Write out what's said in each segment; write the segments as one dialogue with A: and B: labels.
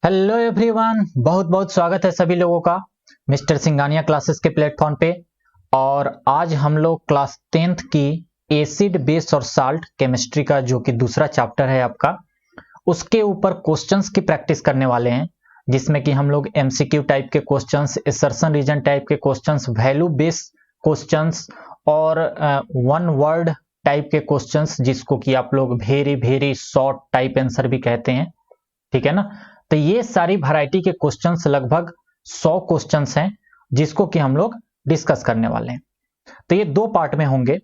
A: Hello everyone, बहुत बहुत स्वागत है सभी लोगों का मिस्टर सिंघानिया क्लासेस के प्लेटफॉर्म पे। और आज हम लोग क्लास 10th की एसिड बेस और साल्ट केमिस्ट्री का जो कि दूसरा चैप्टर है आपका, उसके ऊपर क्वेश्चंस की प्रैक्टिस करने वाले हैं, जिसमें कि हम लोग एमसीक्यू टाइप के क्वेश्चंस, असर्शन रीजन टाइप के क्वेश्चंस, वैल्यू बेस क्वेश्चंस और वन वर्ड टाइप के क्वेश्चंस, जिसको कि आप लोग very very short type answer भी कहते हैं। ठीक है ना। तो ये सारी वैरायटी के क्वेश्चंस, लगभग 100 क्वेश्चंस हैं, जिसको कि हम लोग डिस्कस करने वाले हैं। तो ये दो पार्ट में होंगे।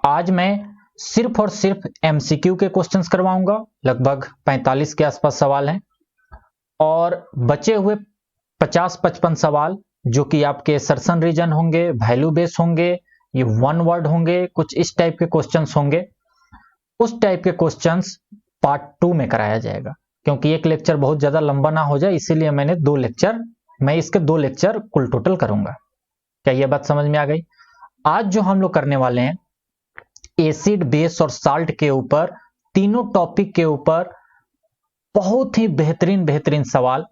A: आज मैं सिर्फ और सिर्फ एमसीक्यू के क्वेश्चंस करवाऊंगा, लगभग 45 के आसपास सवाल हैं, और बचे हुए 50-55 सवाल जो कि आपके असर्शन रीजन होंगे, वैल्यू बेस होंगे, ये वन वर्ड होंगे, कुछ इस टाइप के क्वेश्चंस होंगे। उस टाइप के क्वेश्चंस पार्ट 2 में कराया जाएगा, क्योंकि एक लेक्चर बहुत ज्यादा लंबा ना हो जाए, इसीलिए मैं इसके दो लेक्चर कुल टोटल करूंगा। क्या ये बात समझ में आ गई? आज जो हम लोग करने वाले हैं एसिड बेस और साल्ट के ऊपर, तीनों टॉपिक के ऊपर बहुत ही बेहतरीन बेहतरीन सवाल,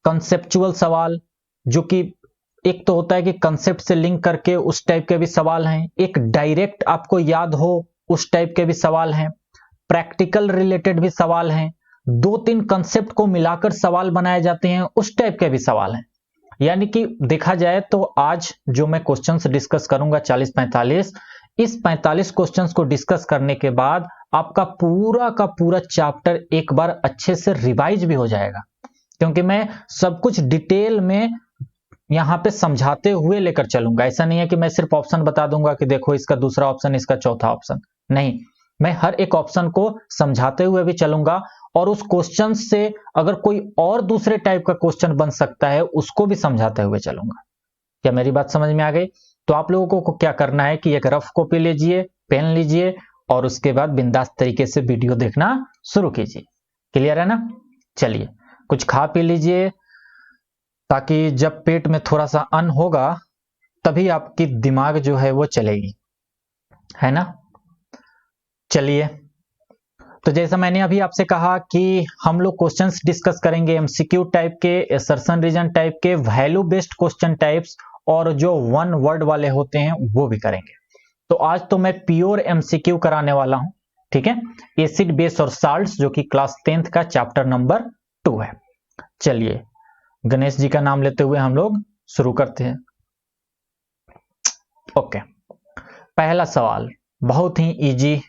A: कंसेप्चुअल सवाल, जो कि एक तो होता है कि कंसेप्ट से लिंक करके उस टाइप के भी सवाल हैं, एक डायरेक्ट आपको याद हो उस टाइप के भी सवाल हैं, प्रैक्टिकल रिलेटेड भी सवाल हैं, 2-3 कंसेप्ट को मिलाकर सवाल बनाए जाते हैं, उस टाइप के भी सवाल हैं। यानी कि देखा जाए तो आज जो मैं क्वेश्चंस डिस्कस करूंगा 40-45, इस 45 क्वेश्चंस को डिस्कस करने के बाद आपका पूरा का पूरा चैप्टर एक बार अच्छे से रिवाइज भी हो जाएगा, क्योंकि मैं सब कुछ डिटेल में यहां पे समझाते हुए लेकर चलूंगा। ऐसा नहीं है कि मैं सिर्फ ऑप्शन बता दूंगा कि देखो इसका दूसरा ऑप्शन, इसका चौथा ऑप्शन, नहीं, मैं हर एक ऑप्शन को समझाते हुए भी चलूंगा, और उस क्वेश्चन से अगर कोई और दूसरे टाइप का क्वेश्चन बन सकता है उसको भी समझाते हुए चलूंगा। क्या मेरी बात समझ में आ गई? तो आप लोगों को क्या करना है कि एक रफ कॉपी लीजिए, पेन लीजिए, और उसके बाद बिंदास तरीके से वीडियो देखना शुरू कीजिए। क्लियर है ना? चलिए, कुछ खा पी लीजिए, ताकि जब पेट में थोड़ा सा अन्न होगा तभी आपकी दिमाग जो है वो चलेगी, है ना? चलिए, तो जैसा मैंने अभी आपसे कहा कि हम लोग क्वेश्चंस डिस्कस करेंगे एमसीक्यू टाइप के, असर्शन रीजन टाइप के, वैल्यू बेस्ड क्वेश्चन टाइप्स, और जो वन वर्ड वाले होते हैं वो भी करेंगे। तो आज तो मैं प्योर एमसीक्यू कराने वाला हूं। ठीक है, एसिड बेस और साल्ट्स, जो कि क्लास 10th का चैप्टर नंबर 2 है। चलिए, गणेश जी का नाम लेते हुए हम लोग शुरू करते हैं। ओके, पहला सवाल बहुत ही इजी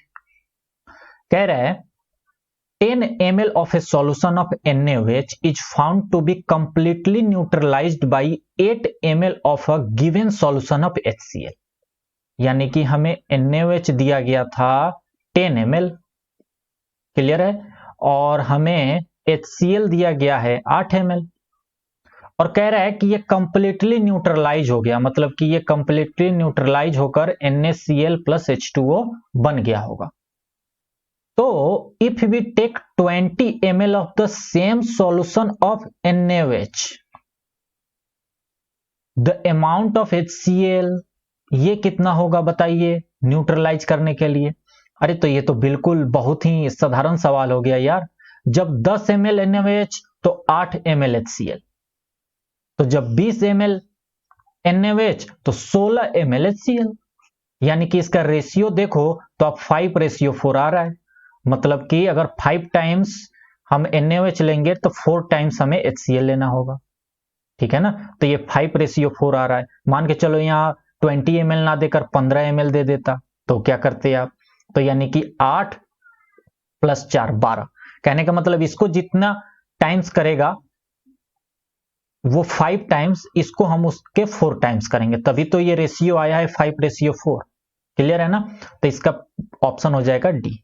A: कह रहा है, 10 ml of a solution of NaOH is found to be completely neutralized by 8 ml of a given solution of HCl। यानी कि हमें NaOH दिया गया था 10 ml, क्लियर है, और हमें HCl दिया गया है 8 ml, और कह रहा है कि ये कंप्लीटली न्यूट्रलाइज हो गया, मतलब कि ये कंप्लीटली न्यूट्रलाइज होकर NaCl plus H2O बन गया होगा। तो if we take 20 ml of the same solution of NaOH, the amount of HCl ये कितना होगा बताइए न्यूट्रलाइज करने के लिए? अरे तो ये तो बिल्कुल बहुत ही साधारण सवाल हो गया यार। जब 10 ml NaOH तो 8 ml HCl, तो जब 20 ml NaOH तो 16 ml HCl, यानी कि इसका रेशियो देखो तो अब 5:4 आ रहा है। मतलब कि अगर 5 टाइम्स हम NaOH लेंगे तो 4 टाइम्स हमें HCl लेना होगा। ठीक है ना? तो ये 5:4 आ रहा है। मान के चलो यहाँ 20 ml ना देकर 15 ml दे देता तो क्या करते आप? तो यानी कि 8 + 4 12। कहने का मतलब इसको जितना टाइम्स करेगा वो 5 टाइम्स, इसको हम उसके 4 टाइम्स करेंगे, तभी तो ये रेशियो आया है 5:4। क्लियर है ना? तो इसका ऑप्शन हो जाएगा डी।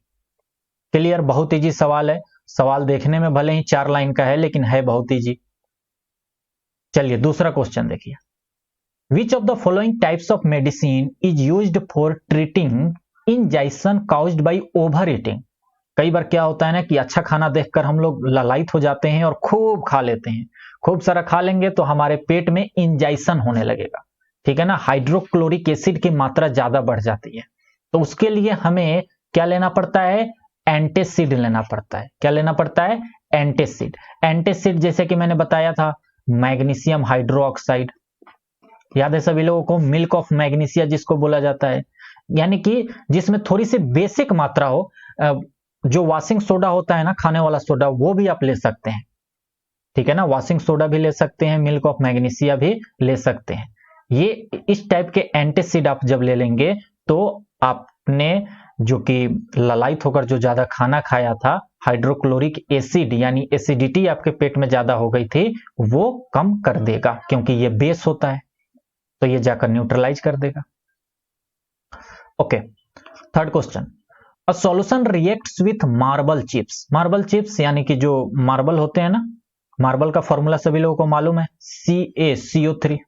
A: क्लियर? बहुत इजी सवाल है। सवाल देखने में भले ही 4 लाइन का है, लेकिन है बहुत इजी। चलिए दूसरा क्वेश्चन देखिए, which of the following types of medicine is used for treating indigestion caused by overeating. कई बार क्या होता है ना कि अच्छा खाना देखकर हम लोग ललायत हो जाते हैं और खूब खा लेते हैं। खूब सारा खा लेंगे तो हमारे पेट में इंजाइशन होने लगेगा। ठीक है ना? हाइड्रोक्लोरिक एसिड की मात्रा ज्यादा बढ़ जाती है, तो उसके लिए हमें क्या लेना पड़ता है? एंटासिड लेना पड़ता है। क्या लेना पड़ता है? एंटासिड। एंटासिड जैसे कि मैंने बताया था मैग्नीशियम हाइड्रोक्साइड, याद है सभी लोगों को, मिल्क ऑफ मैग्नीशिया जिसको बोला जाता है, यानी कि जिसमें थोड़ी सी बेसिक मात्रा हो। जो वॉशिंग सोडा होता है ना, खाने वाला सोडा, वो भी आप ले सकते हैं, ठीक है ना, वॉशिंग सोडा भी ले सकते हैं, मिल्क ऑफ मैग्नीशिया भी ले सकते हैं। ये इस टाइप के एंटासिड आप जब ले लेंगे तो आपने जो कि ललायत होकर जो ज्यादा खाना खाया था, हाइड्रोक्लोरिक एसिड यानी एसिडिटी आपके पेट में ज्यादा हो गई थी, वो कम कर देगा, क्योंकि ये बेस होता है तो ये जाकर न्यूट्रलाइज कर देगा। Okay, third question, a solution reacts with marble chips. Marble chips यानी कि जो मार्बल होते हैं ना, मार्बल का फॉर्मूला सभी लोगों को मालूम है, CaCO3,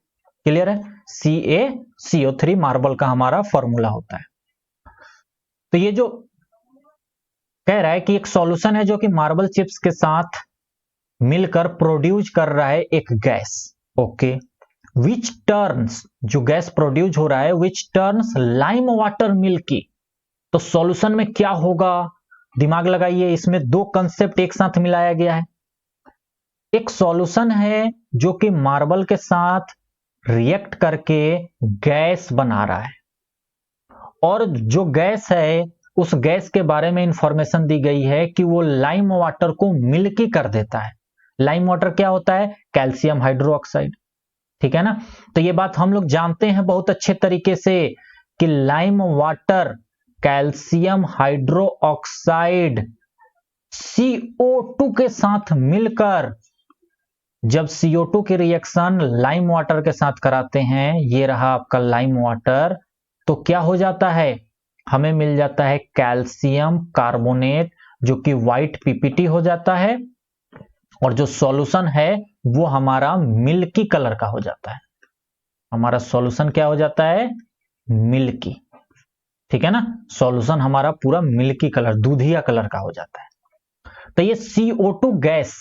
A: क्लियर है, CaCO3 मार्बल का हमारा फॉर्मूला होता है। तो ये जो कह रहा है कि एक सॉल्यूशन है जो कि मार्बल चिप्स के साथ मिलकर प्रोड्यूस कर रहा है एक गैस, ओके, विच टर्न्स, जो गैस प्रोड्यूस हो रहा है, which turns lime water milky. तो सॉल्यूशन में क्या होगा, दिमाग लगाइए, इसमें दो कंसेप्ट एक साथ मिलाया गया है। एक सॉल्यूशन है जो कि मार्बल के साथ रिएक्ट करके गैस बना रहा है, और जो गैस है उस गैस के बारे में इंफॉर्मेशन दी गई है कि वो लाइम वाटर को मिल्की कर देता है। लाइम वाटर क्या होता है? कैल्शियम हाइड्रोक्साइड, ठीक है ना। तो ये बात हम लोग जानते हैं बहुत अच्छे तरीके से कि lime water calcium hydroxide CO2 के साथ मिलकर, जब CO2 की रिएक्शन लाइम वाटर के साथ कराते हैं, ये रहा आपका लाइम वाटर, तो क्या हो जाता है, हमें मिल जाता है कैल्शियम कार्बोनेट, जो कि व्हाइट PPT हो जाता है, और जो सॉल्यूशन है वो हमारा मिल्की कलर का हो जाता है। हमारा सॉल्यूशन क्या हो जाता है? मिल्की, ठीक है ना, सॉल्यूशन हमारा पूरा मिल्की कलर, दूधिया कलर का हो जाता है। तो ये CO2 गैस,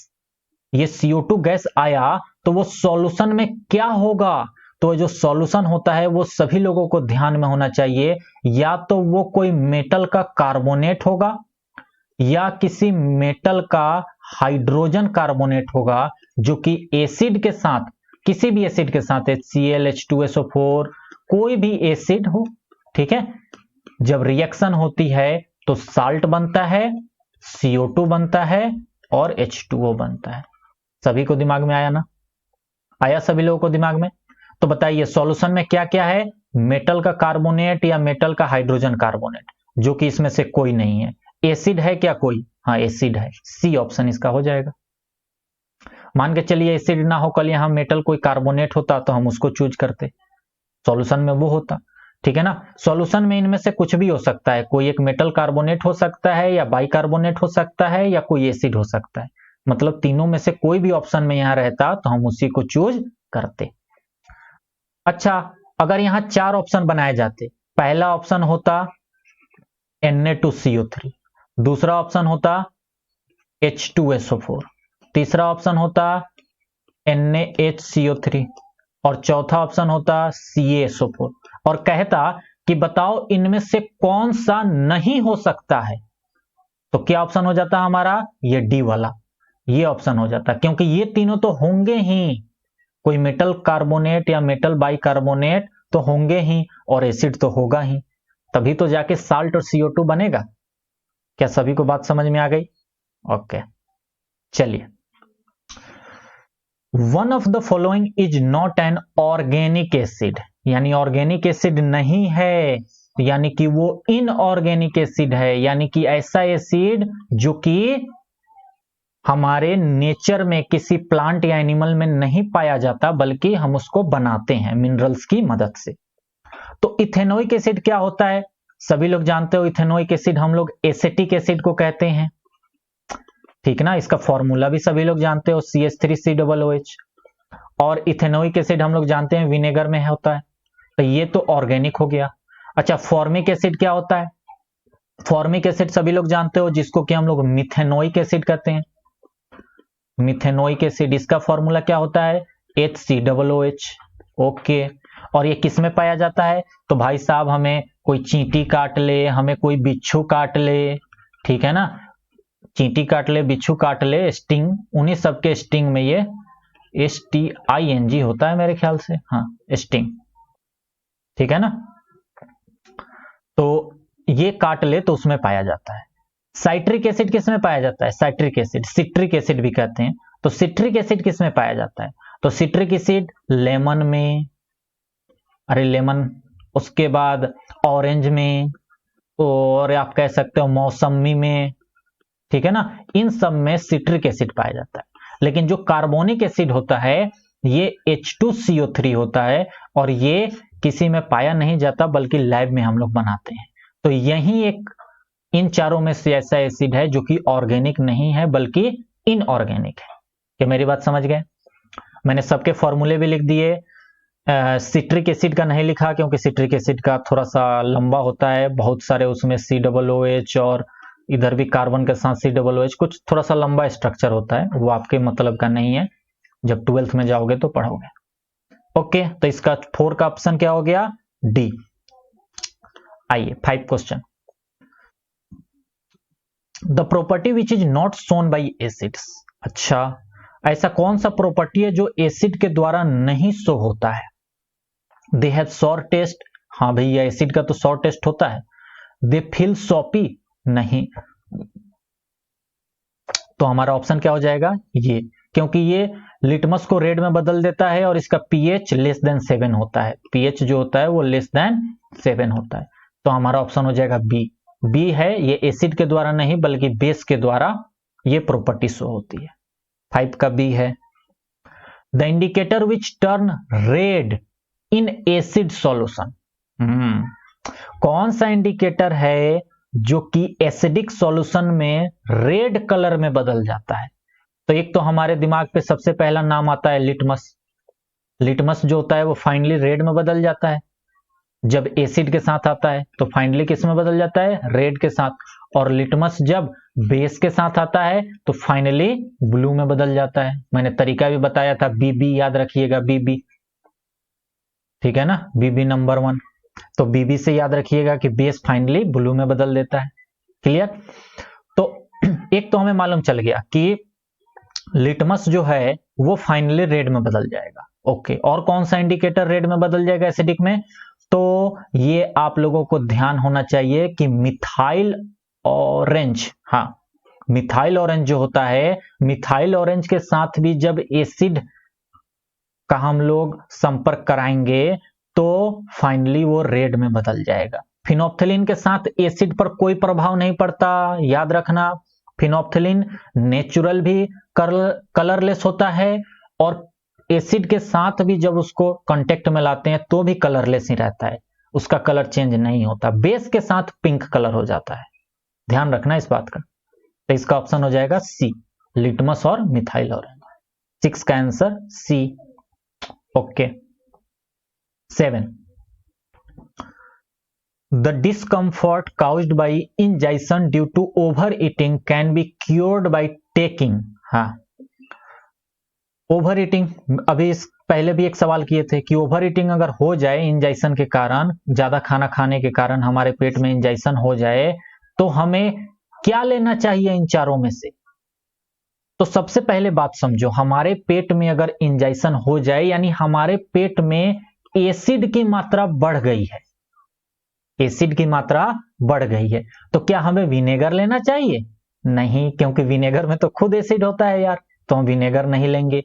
A: ये CO2 गैस आया तो वो सॉल्यूशन में क्या होगा? तो जो सॉल्यूशन होता है वो सभी लोगों को ध्यान में होना चाहिए, या तो वो कोई मेटल का कार्बोनेट होगा या किसी मेटल का हाइड्रोजन कार्बोनेट होगा, जो कि एसिड के साथ, किसी भी एसिड के साथ, HCl, H2SO4, कोई भी एसिड हो, ठीक है, जब रिएक्शन होती है तो साल्ट बनता है, CO2 बनता है और H2O बनता है। सभी को दिमाग में आया ना? आया सभी लोगों को दिमाग में? तो बताइए सॉल्यूशन में क्या क्या है? मेटल का कार्बोनेट या मेटल का हाइड्रोजन कार्बोनेट, जो कि इसमें से कोई नहीं है। एसिड है क्या कोई? हाँ एसिड है, C ऑप्शन इसका हो जाएगा। मान के चलिए एसिड ना हो, कल यहां मेटल कोई कार्बोनेट होता तो हम उसको चूज करते, सॉल्यूशन में वो होता, ठीक है ना। सॉल्यूशन में इनमें से कुछ भी हो सकता है, कोई एक मेटल कार्बोनेट हो सकता है, या बाइकार्बोनेट हो सकता है, या कोई एसिड हो सकता है, मतलब तीनों में से कोई भी ऑप्शन में यहां रहता तो हम उसी को चूज करते। अच्छा, अगर यहां 4 ऑप्शन बनाए जाते, पहला ऑप्शन होता Na2CO3, दूसरा ऑप्शन होता H2SO4, तीसरा ऑप्शन होता NaHCO3 और चौथा ऑप्शन होता CaSO4, और कहता कि बताओ इनमें से कौन सा नहीं हो सकता है, तो क्या ऑप्शन हो जाता हमारा? ये D वाला, ये ऑप्शन हो जाता, क्योंकि ये तीनों तो होंगे ही, कोई मेटल कार्बोनेट या मेटल बाइकार्बोनेट तो होंगे ही, और एसिड तो होगा ही, तभी तो जाके साल्ट और CO2 बनेगा। क्या सभी को बात समझ में आ गई? ओके, चलिए, one of the following is not an organic acid, यानी ऑर्गेनिक एसिड नहीं है, यानी कि वो इनऑर्गेनिक एसिड है, यानी कि ऐसा एसिड जो कि हमारे नेचर में किसी प्लांट या एनिमल में नहीं पाया जाता, बल्कि हम उसको बनाते हैं मिनरल्स की मदद से। तो इथेनोइक एसिड क्या होता है? सभी लोग जानते हो, इथेनोइक एसिड हम लोग एसिटिक एसिड को कहते हैं, ठीक ना, इसका फॉर्मूला भी सभी लोग जानते हो, CH3COOH। और इथेनोइक एसिड हम लोग जानते हैं विनेगर में होता है, तो ये तो ऑर्गेनिक हो गया। अच्छा, फॉर्मिक एसिड क्या होता है? फॉर्मिक एसिड सभी लोग जानते हो, जिसको कि हम लोग मिथेनोइक एसिड कहते हैं, मिथेनोइक एसिड, इसका फॉर्मूला क्या होता है? HCOOH, okay. और ये किस में पाया जाता है? तो भाई साहब, हमें कोई चींटी काट ले, हमें कोई बिच्छू काट ले, ठीक है ना, चींटी काट ले, बिच्छू काट ले, स्टिंग, उन्हीं सबके स्टिंग में ये STING होता है मेरे ख्याल से, हाँ स्टिंग, ठीक है ना। तो ये काट ले तो उसमें पाया जाता है। साइट्रिक एसिड किस में पाया जाता है? साइट्रिक एसिड, सिट्रिक एसिड भी कहते हैं। तो सिट्रिक एसिड किस में पाया जाता है? तो सिट्रिक एसिड लेमन में, अरे लेमन, उसके बाद ऑरेंज में, और आप कह सकते हो मौसमी में, ठीक है ना, इन सब में सिट्रिक एसिड पाया जाता है। लेकिन जो कार्बोनिक एसिड होता है ये H2CO3 होता है, और ये किसी में पाया नहीं जाता बल्कि लैब में हम लोग बनाते हैं। तो यही एक इन चारों में से ऐसा एसिड है जो कि ऑर्गेनिक नहीं है बल्कि इनऑर्गेनिक है। क्या मेरी बात समझ गए? मैंने सबके फॉर्मूले भी लिख दिए। सिट्रिक एसिड का नहीं लिखा क्योंकि सिट्रिक एसिड का थोड़ा सा लंबा होता है, बहुत सारे उसमें COOH और इधर भी कार्बन के साथ COOH, कुछ थोड़ा सा लंबा स्ट्रक्चर होता है, वो आपके मतलब का नहीं है, जब 12th में जाओगे तो पढ़ोगे। ओके, तो इसका 4 का ऑप्शन क्या हो गया? डी। आइए 5 question. The property which is not shown by acids. अच्छा, ऐसा कौन सा प्रॉपर्टी है जो एसिड के द्वारा नहीं शो होता है? दे हैव सॉर टेस्ट, हाँ भैया एसिड का तो सॉर टेस्ट होता है। दे फील सॉपी, नहीं, तो हमारा ऑप्शन क्या हो जाएगा? ये, क्योंकि ये लिटमस को रेड में बदल देता है और इसका pH लेस देन 7 होता है, pH जो होता है वो लेस देन 7 होता है। तो हमारा ऑप्शन हो जाएगा बी। बी है, ये एसिड के द्वारा नहीं बल्कि बेस के द्वारा ये प्रॉपर्टी शो होती है। 5 का बी है। The indicator which turn red in acid solution. कौन सा इंडिकेटर है जो कि एसिडिक सॉल्यूशन में रेड कलर में बदल जाता है? तो एक तो हमारे दिमाग पे सबसे पहला नाम आता है लिटमस। लिटमस जो होता है वो फाइनली रेड में बदल जाता है जब एसिड के साथ आता है, तो फाइनली किस में बदल जाता है? रेड के साथ। और लिटमस जब बेस के साथ आता है तो फाइनली ब्लू में बदल जाता है। मैंने तरीका भी बताया था, बीबी याद रखिएगा, बीबी, ठीक है ना, बीबी नंबर 1। तो बीबी से याद रखिएगा कि बेस फाइनली ब्लू में बदल देता है। क्लियर? तो एक तो हमें मालूम चल गया कि लिटमस जो है वो फाइनली रेड में बदल जाएगा। ओके, और कौन सा इंडिकेटर रेड में बदल जाएगा एसिडिक में? तो ये आप लोगों को ध्यान होना चाहिए कि मिथाइल ऑरेंज, हाँ मिथाइल ऑरेंज जो होता है, मिथाइल ऑरेंज के साथ भी जब एसिड का हम लोग संपर्क कराएंगे तो फाइनली वो रेड में बदल जाएगा। फिनोप्थिलीन के साथ एसिड पर कोई प्रभाव नहीं पड़ता, याद रखना। फिनोप्थिलीन नेचुरल भी कलरलेस होता है, और एसिड के साथ भी जब उसको कांटेक्ट में लाते हैं तो भी कलरलेस ही रहता है, उसका कलर चेंज नहीं होता। बेस के साथ पिंक कलर हो जाता है, ध्यान रखना इस बात का। तो इसका ऑप्शन हो जाएगा सी, लिटमस और मिथाइल ऑरेंज। 6 का answer C. Okay. 7, the discomfort caused by indigestion due to overeating can be cured by taking, हाँ ओवर ईटिंग, अभी इस पहले भी एक सवाल किए थे कि ओवर ईटिंग अगर हो जाए इंजाइशन के कारण, ज्यादा खाना खाने के कारण हमारे पेट में इंजाइशन हो जाए तो हमें क्या लेना चाहिए इन चारों में से? तो सबसे पहले बात समझो, हमारे पेट में अगर इंजाइशन हो जाए यानी हमारे पेट में एसिड की मात्रा बढ़ गई है, एसिड की मात्रा बढ़ गई है, तो क्या हमें विनेगर लेना चाहिए? नहीं, क्योंकि विनेगर में तो खुद एसिड होता है यार, तो हम विनेगर नहीं लेंगे।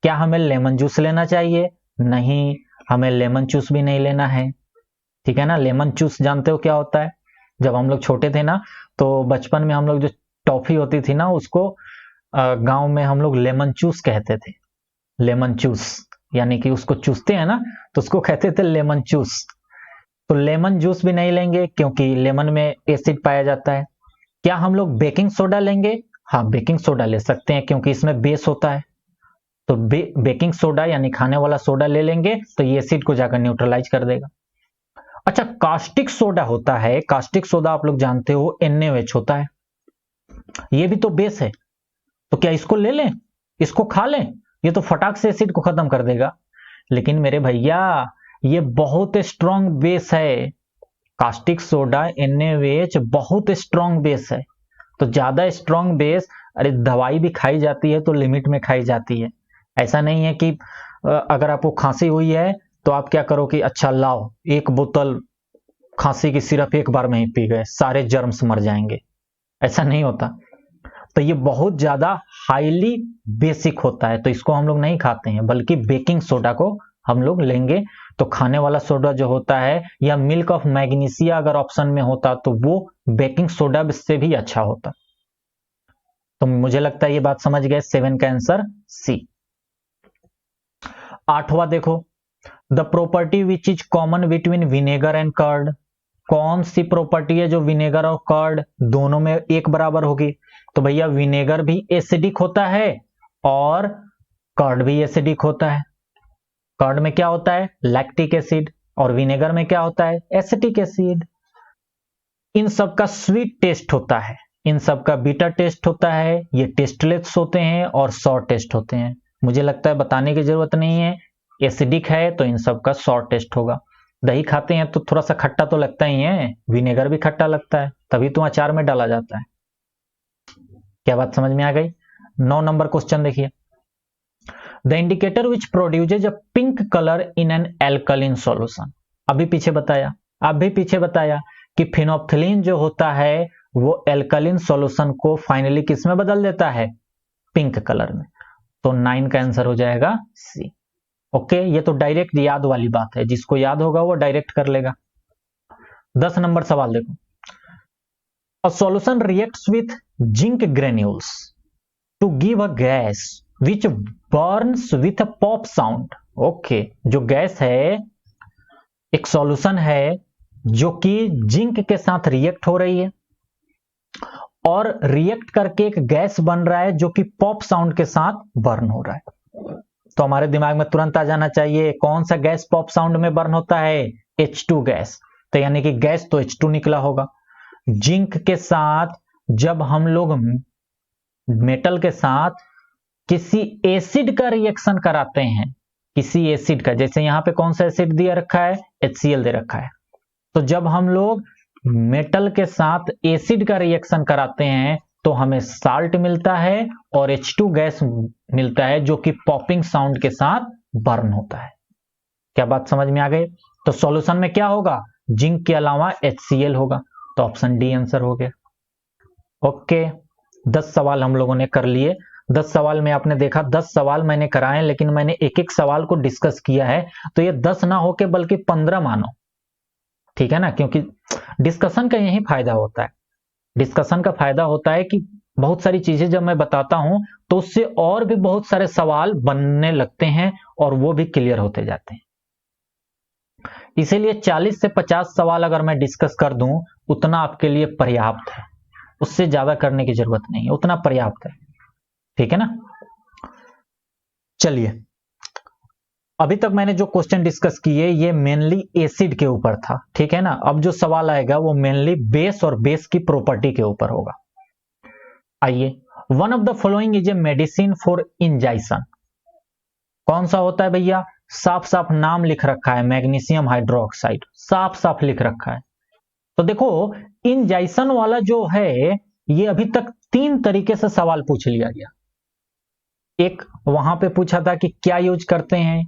A: क्या हमें लेमन जूस लेना चाहिए? नहीं, हमें लेमन जूस भी नहीं लेना है, ठीक है ना। लेमन जूस जानते हो क्या होता है? जब हम लोग छोटे थे ना तो बचपन में हम लोग जो टॉफी होती थी ना उसको गांव में हम लोग लेमन जूस कहते थे। लेमन जूस यानी कि उसको चूसते हैं ना, तो उसको कहते थे लेमन जूस। तो लेमन जूस भी नहीं लेंगे क्योंकि लेमन में एसिड पाया जाता है। क्या हम लोग बेकिंग सोडा लेंगे? हाँ बेकिंग सोडा ले सकते हैं क्योंकि इसमें बेस होता है, तो बेकिंग सोडा यानी खाने वाला सोडा ले लेंगे तो ये एसिड को जाकर न्यूट्रलाइज कर देगा। अच्छा, कास्टिक सोडा होता है, कास्टिक सोडा आप लोग जानते हो NaOH होता है, ये भी तो बेस है, तो क्या इसको ले लें, इसको खा लें? ये तो फटाक से एसिड को खत्म कर देगा। लेकिन मेरे भैया ये बहुत स्ट्रॉन्ग बेस है, कास्टिक सोडा NaOH बहुत स्ट्रॉन्ग बेस है, तो ज्यादा स्ट्रॉन्ग बेस, अरे दवाई भी खाई जाती है तो लिमिट में खाई जाती है। ऐसा नहीं है कि अगर आपको खांसी हुई है तो आप क्या करो कि अच्छा लाओ एक बोतल खांसी की सिरप एक बार में ही पी गए, सारे जर्म्स मर जाएंगे, ऐसा नहीं होता। तो ये बहुत ज्यादा हाईली बेसिक होता है, तो इसको हम लोग नहीं खाते हैं, बल्कि बेकिंग सोडा को हम लोग लेंगे। तो खाने वाला सोडा जो होता है, या मिल्क ऑफ मैग्नीशिया अगर ऑप्शन में होता तो वो बेकिंग सोडा से भी अच्छा होता। तो मुझे लगता है ये बात समझ गए, 7 का आंसर सी। 8वां देखो, the property which is common between vinegar and curd. कौन सी प्रॉपर्टी है जो विनेगर और कर्ड दोनों में एक बराबर होगी? तो भैया विनेगर भी एसिडिक होता है और कर्ड भी एसिडिक होता है। कर्ड में क्या होता है? लैक्टिक एसिड, और विनेगर में क्या होता है? Acetic acid. इन सब का स्वीट टेस्ट होता है, इन सब का बीटा टेस्ट होता है, ये टेस्टलेस होते हैं और सॉर टेस्ट होते हैं। मुझे लगता है बताने की जरूरत नहीं है, एसिडिक है तो इन सब का सॉर टेस्ट होगा। दही खाते हैं तो थोड़ा सा खट्टा तो लगता ही है, विनेगर भी खट्टा लगता है, तभी तो अचार में डाला जाता है। क्या बात समझ में आ गई? 9 नंबर क्वेश्चन देखिए, the indicator which produces a pink colour in an alkaline solution. अभी पीछे बताया कि फिनोप्थिलीन जो होता है वो एल्कलिन सॉल्यूशन को फाइनली किस में बदल देता है? पिंक कलर में। तो 9 का आंसर हो जाएगा सी। ओके, ये तो डायरेक्ट याद वाली बात है, जिसको याद होगा वो डायरेक्ट कर लेगा। 10 नंबर सवाल देखो, a solution reacts with zinc granules to give a gas which burns with a pop sound. Okay, जो गैस है, एक सॉल्यूशन है जो कि जिंक के साथ रिएक्ट हो रही है और रिएक्ट करके एक गैस बन रहा है जो कि पॉप साउंड के साथ बर्न हो रहा है। तो हमारे दिमाग में तुरंत आ जाना चाहिए कौन सा गैस पॉप साउंड में बर्न होता है? H2 gas. तो यानी कि गैस तो H2 निकला होगा। जिंक के साथ जब हम लोग मेटल के साथ किसी एसिड का रिएक्शन कराते हैं, किसी एसिड का, जैसे यहां पे कौन सा एसिड दिया रखा है? HCl दे रखा है। तो जब हम लोग मेटल के साथ एसिड का रिएक्शन कराते हैं तो हमें साल्ट मिलता है और H2 गैस मिलता है जो कि पॉपिंग साउंड के साथ बर्न होता है। क्या बात समझ में आ गई? तो सॉल्यूशन में क्या होगा? जिंक के अलावा HCl होगा। तो ऑप्शन डी आंसर हो गया। ओके, 10 सवाल हम लोगों ने कर लिए। 10 सवाल में आपने देखा 10 सवाल मैंने कराए, लेकिन मैंने एक एक सवाल को डिस्कस किया है, तो ये 10 ना होके बल्कि 15 मानो, ठीक है ना? क्योंकि डिस्कशन का यही फायदा होता है। डिस्कशन का फायदा होता है कि बहुत सारी चीजें जब मैं बताता हूं तो उससे और भी बहुत सारे सवाल बनने लगते हैं और वो भी क्लियर होते जाते हैं। इसीलिए 40 से 50 सवाल अगर मैं डिस्कस कर दूं उतना आपके लिए पर्याप्त है, उससे ज्यादा करने की जरूरत नहीं है, उतना पर्याप्त है, ठीक है ना? चलिए, अभी तक मैंने जो क्वेश्चन डिस्कस किए ये मेनली एसिड के ऊपर था, ठीक है ना? अब जो सवाल आएगा वो मेनली बेस और बेस की प्रॉपर्टी के ऊपर होगा। आइए, one of the following is a medicine for indigestion. कौन सा होता है भैया? साफ साफ नाम लिख रखा है, मैग्नीशियम हाइड्रोक्साइड, साफ साफ लिख रखा है। तो देखो, इंजाइसन वाला जो है ये अभी तक 3 तरीके से सवाल पूछ लिया गया। एक वहां पे पूछा था कि क्या यूज करते हैं,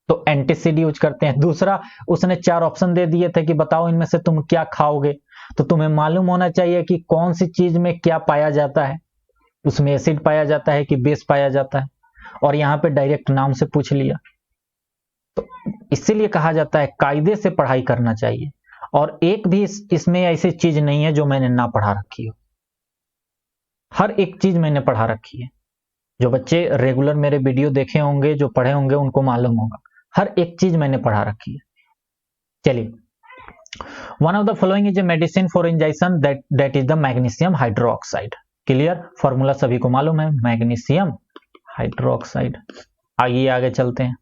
A: तो एंटीसिड यूज करते हैं। दूसरा, उसने 4 ऑप्शन दे दिए थे कि बताओ इनमें से तुम क्या खाओगे, तो तुम्हें मालूम होना चाहिए कि कौन सी चीज में क्या पाया जाता है, उसमें एसिड पाया जाता है कि बेस पाया जाता है, और यहां पे डायरेक्ट नाम से पूछ लिया। तो इसीलिए कहा जाता है कायदे से पढ़ाई करना चाहिए, और एक भी इसमें ऐसी चीज नहीं है जो मैंने ना पढ़ा रखी हो। हर एक चीज मैंने पढ़ा रखी है। जो बच्चे रेगुलर मेरे वीडियो देखे होंगे, जो पढ़े होंगे, उनको मालूम होगा, हर एक चीज मैंने पढ़ा रखी है। चलिए, one of the following is a medicine for indigestion that is the magnesium hydroxide. Clear? Formula सभी को मालूम है, मैग्नीशियम हाइड्रोक्साइड। आइए आगे चलते हैं।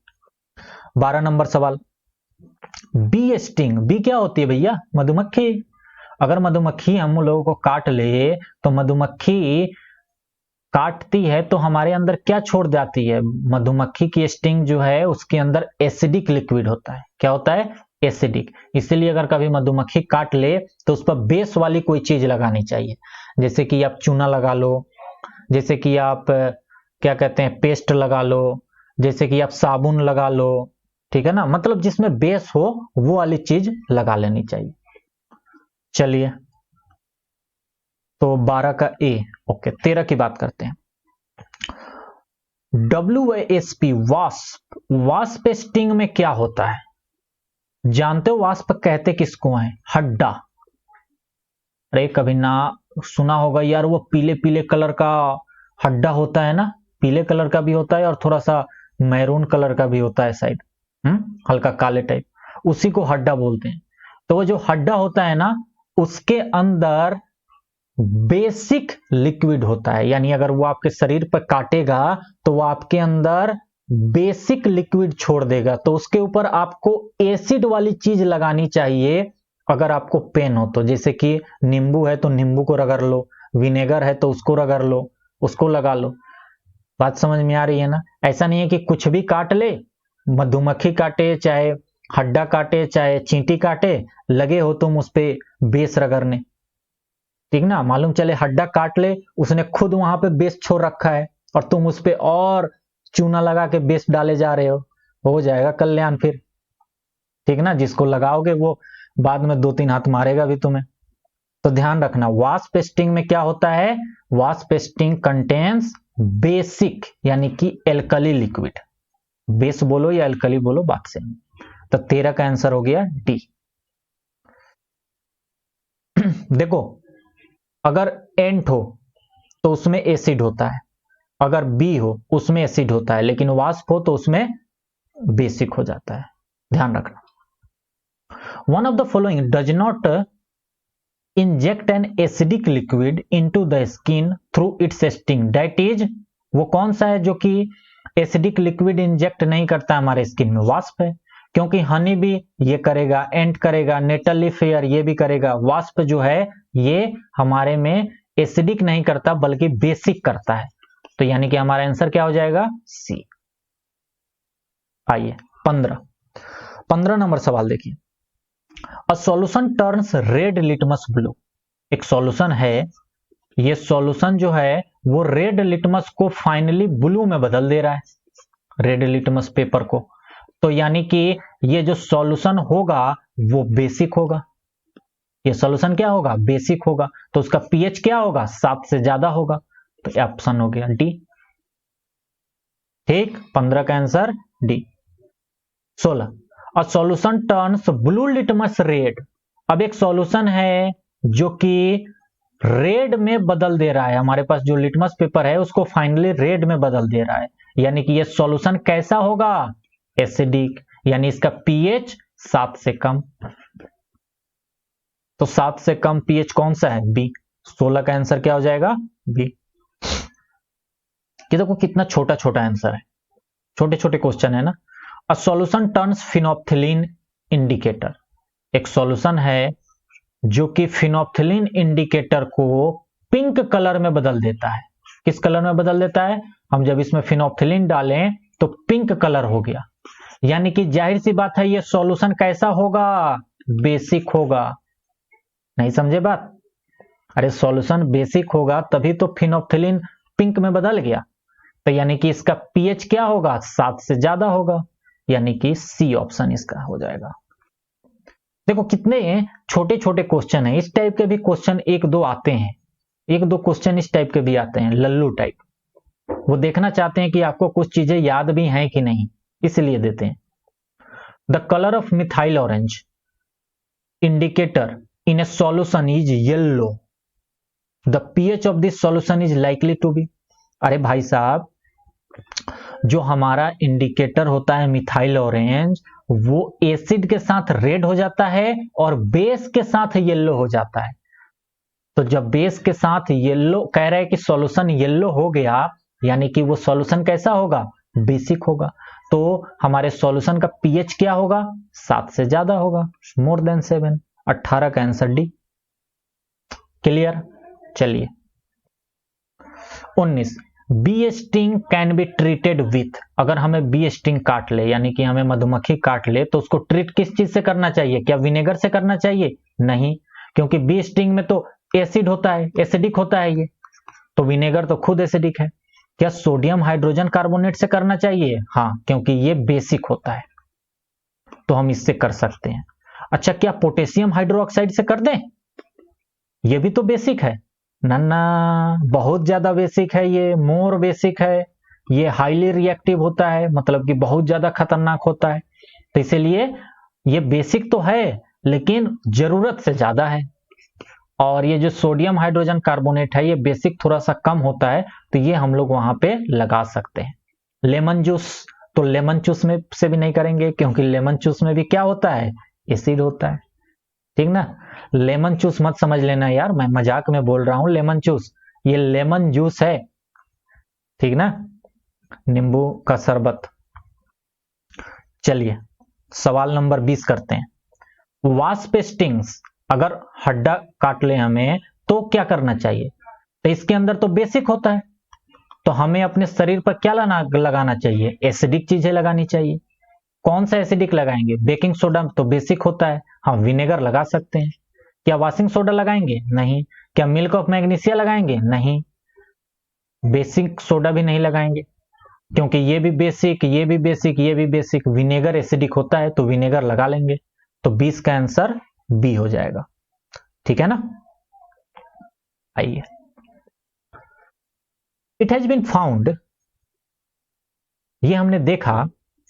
A: 12 नंबर सवाल, बी स्टिंग। बी क्या होती है भैया? मधुमक्खी। अगर मधुमक्खी हम लोगों को काट ले तो मधुमक्खी काटती है तो हमारे अंदर क्या छोड़ जाती है? मधुमक्खी की स्टिंग जो है उसके अंदर एसिडिक लिक्विड होता है। क्या होता है? एसिडिक। इसीलिए अगर कभी मधुमक्खी काट ले तो उस पर बेस वाली कोई चीज लगानी चाहिए, जैसे कि आप चूना लगा लो, जैसे कि आप क्या कहते हैं पेस्ट लगा लो, जैसे कि आप साबुन लगा लो, ठीक है ना, मतलब जिसमें बेस हो वो वाली चीज लगा लेनी चाहिए। चलिए तो 12 का ए। ओके 13 की बात करते हैं। WASP वास्प, वास्प स्टिंग में क्या होता है? जानते हो वास्प कहते किसको है? हड्डा। अरे कभी ना सुना होगा यार, वो पीले पीले कलर का हड्डा होता है ना, पीले कलर का भी होता है और थोड़ा सा मैरून कलर का भी होता है शायद, हल्का काले टाइप, उसी को हड्डा बोलते हैं। तो वो जो हड्डा होता है ना, उसके अंदर बेसिक लिक्विड होता है, यानी अगर वो आपके शरीर पर काटेगा तो वो आपके अंदर बेसिक लिक्विड छोड़ देगा, तो उसके ऊपर आपको एसिड वाली चीज लगानी चाहिए अगर आपको पेन हो तो। जैसे कि नींबू है तो नींबू को रगड़ लो, विनेगर है तो उसको रगड़ लो, उसको लगा लो। बात समझ में आ रही है ना? ऐसा नहीं है कि कुछ भी काट ले, मधुमक्खी काटे चाहे हड्डा काटे चाहे चींटी काटे, लगे हो तुम उस पे बेस रगड़ने, ठीक ना। मालूम चले हड्डा काट ले, उसने खुद वहां पे बेस छोड़ रखा है और तुम उस पे और चूना लगा के बेस डाले जा रहे हो जाएगा कल्याण फिर, ठीक ना। जिसको लगाओगे वो बाद में 2-3 हाथ मारेगा भी तुम्हें। तो ध्यान रखना वास्प स्टिंग में क्या होता है? वास्प स्टिंग कंटेन्स बेसिक यानी कि एल्कली लिक्विड। बेस बोलो या एल्कली बोलो बात से। तो 13 का आंसर हो गया डी। देखो अगर एंट हो तो उसमें एसिड होता है, अगर बी हो उसमें एसिड होता है, लेकिन वास्प हो तो उसमें बेसिक हो जाता है, ध्यान रखना। One of the following does not inject an acidic liquid into the skin through it's sting, that is, वो कौन सा है जो कि एसिडिक लिक्विड इंजेक्ट नहीं करता हमारे स्किन में? वास्प है, क्योंकि हनी भी ये करेगा, एंट करेगा, नेटल लीफ फेयर ये भी करेगा। वास्प जो है ये हमारे में एसिडिक नहीं करता बल्कि बेसिक करता है, तो यानी कि हमारा आंसर क्या हो जाएगा? सी। आइए 15 नंबर सवाल देखिए। A solution turns red litmus blue, एक सॉल्यूशन है, ये सॉल्यूशन जो है वो रेड लिटमस को फाइनली ब्लू में बदल दे रहा है, रेड लिटमस पेपर को। तो यानी कि ये जो सॉल्यूशन होगा वो बेसिक होगा, ये सॉल्यूशन क्या होगा? बेसिक होगा, तो उसका पीएच क्या होगा? 7 से ज्यादा होगा, तो ऑप्शन हो गया डी। ठीक, 15 का answer D. 16 a solution turns blue litmus red, अब एक सॉल्यूशन है जो कि रेड में बदल दे रहा है, हमारे पास जो लिटमस पेपर है उसको फाइनली रेड में बदल दे रहा है, यानी कि ये सॉल्यूशन कैसा होगा? एसिडिक, यानी इसका पीएच 7 से कम, तो 7 से कम पीएच कौन सा है? बी। 16 का आंसर क्या हो जाएगा? बी। ये देखो कितना छोटा छोटा आंसर है, छोटे छोटे क्वेश्चन है ना। A solution turns phenolphthalein indicator, एक सॉल्यूशन है जो कि फिनोप्थिलीन इंडिकेटर को पिंक कलर में बदल देता है। किस कलर में बदल देता है? हम जब इसमें फिनोप्थिलीन डालें तो पिंक कलर हो गया, यानी कि जाहिर सी बात है ये सॉल्यूशन कैसा होगा? बेसिक होगा। नहीं समझे बात? अरे सॉल्यूशन बेसिक होगा तभी तो फिनोप्थिलीन पिंक में बदल गया, तो यानी कि इसका पीएच क्या होगा? 7 से ज्यादा होगा, यानी कि सी ऑप्शन इसका हो जाएगा। देखो कितने छोटे छोटे क्वेश्चन है, इस टाइप के भी क्वेश्चन 1-2 आते हैं, 1-2 क्वेश्चन इस टाइप के भी आते हैं, लल्लू टाइप। वो देखना चाहते हैं कि आपको कुछ चीजें याद भी हैं कि नहीं, इसलिए देते हैं। The colour of methyl orange indicator in a solution is yellow, the pH of this solution is likely to be. अरे भाई साहब, जो हमारा इंडिकेटर होता है मिथाइल ऑरेंज, वो एसिड के साथ रेड हो जाता है और बेस के साथ येलो हो जाता है। तो जब बेस के साथ येलो कह रहा है कि सॉल्यूशन येलो हो गया, यानी कि वो सॉल्यूशन कैसा होगा? बेसिक होगा। तो हमारे सॉल्यूशन का पीएच क्या होगा? 7 से ज्यादा होगा, मोर देन 7। 18 का आंसर डी। क्लियर? चलिए 19 bee sting can be treated with, अगर हमें बी स्टिंग काट ले यानी कि हमें मधुमक्खी काट ले तो उसको ट्रीट किस चीज से करना चाहिए? क्या विनेगर से करना चाहिए? नहीं, क्योंकि बी स्टिंग में तो एसिड होता है, एसिडिक होता है ये, तो विनेगर तो खुद एसिडिक है। क्या सोडियम हाइड्रोजन कार्बोनेट से करना चाहिए? हाँ, क्योंकि ये बेसिक होता है, तो हम इससे कर सकते हैं। अच्छा, क्या पोटेशियम हाइड्रोक्साइड से कर दें? ये भी तो बेसिक है ना, बहुत ज्यादा बेसिक है, ये मोर बेसिक है, ये हाईली रिएक्टिव होता है, मतलब कि बहुत ज्यादा खतरनाक होता है, तो इसीलिए ये बेसिक तो है लेकिन जरूरत से ज्यादा है। और ये जो सोडियम हाइड्रोजन कार्बोनेट है ये बेसिक थोड़ा सा कम होता है, तो ये हम लोग वहां पे लगा सकते हैं। लेमन जूस, तो लेमन जूस में से भी नहीं करेंगे क्योंकि लेमन जूस में भी क्या होता है? एसिड होता है, ठीक ना। लेमन जूस मत समझ लेना यार, मैं मजाक में बोल रहा हूं, लेमन जूस, ये लेमन जूस है, ठीक ना, नींबू का शरबत। चलिए सवाल नंबर 20 करते हैं। वास्प स्टिंग्स, अगर हड्डा काट ले हमें तो क्या करना चाहिए? तो इसके अंदर तो बेसिक होता है, तो हमें अपने शरीर पर क्या लगाना चाहिए? एसिडिक चीजें लगानी चाहिए। कौन सा एसिडिक लगाएंगे? बेकिंग सोडा तो बेसिक होता है, हाँ विनेगर लगा सकते हैं। क्या वॉशिंग सोडा लगाएंगे? नहीं। क्या मिल्क ऑफ मैग्नीशिया लगाएंगे? नहीं। बेसिक सोडा भी नहीं लगाएंगे क्योंकि ये भी बेसिक, ये भी बेसिक, ये भी बेसिक, विनेगर एसिडिक होता है तो विनेगर लगा लेंगे, तो 20 का आंसर बी हो जाएगा, ठीक है ना। आइए, इट हैज बीन फाउंड, ये हमने देखा,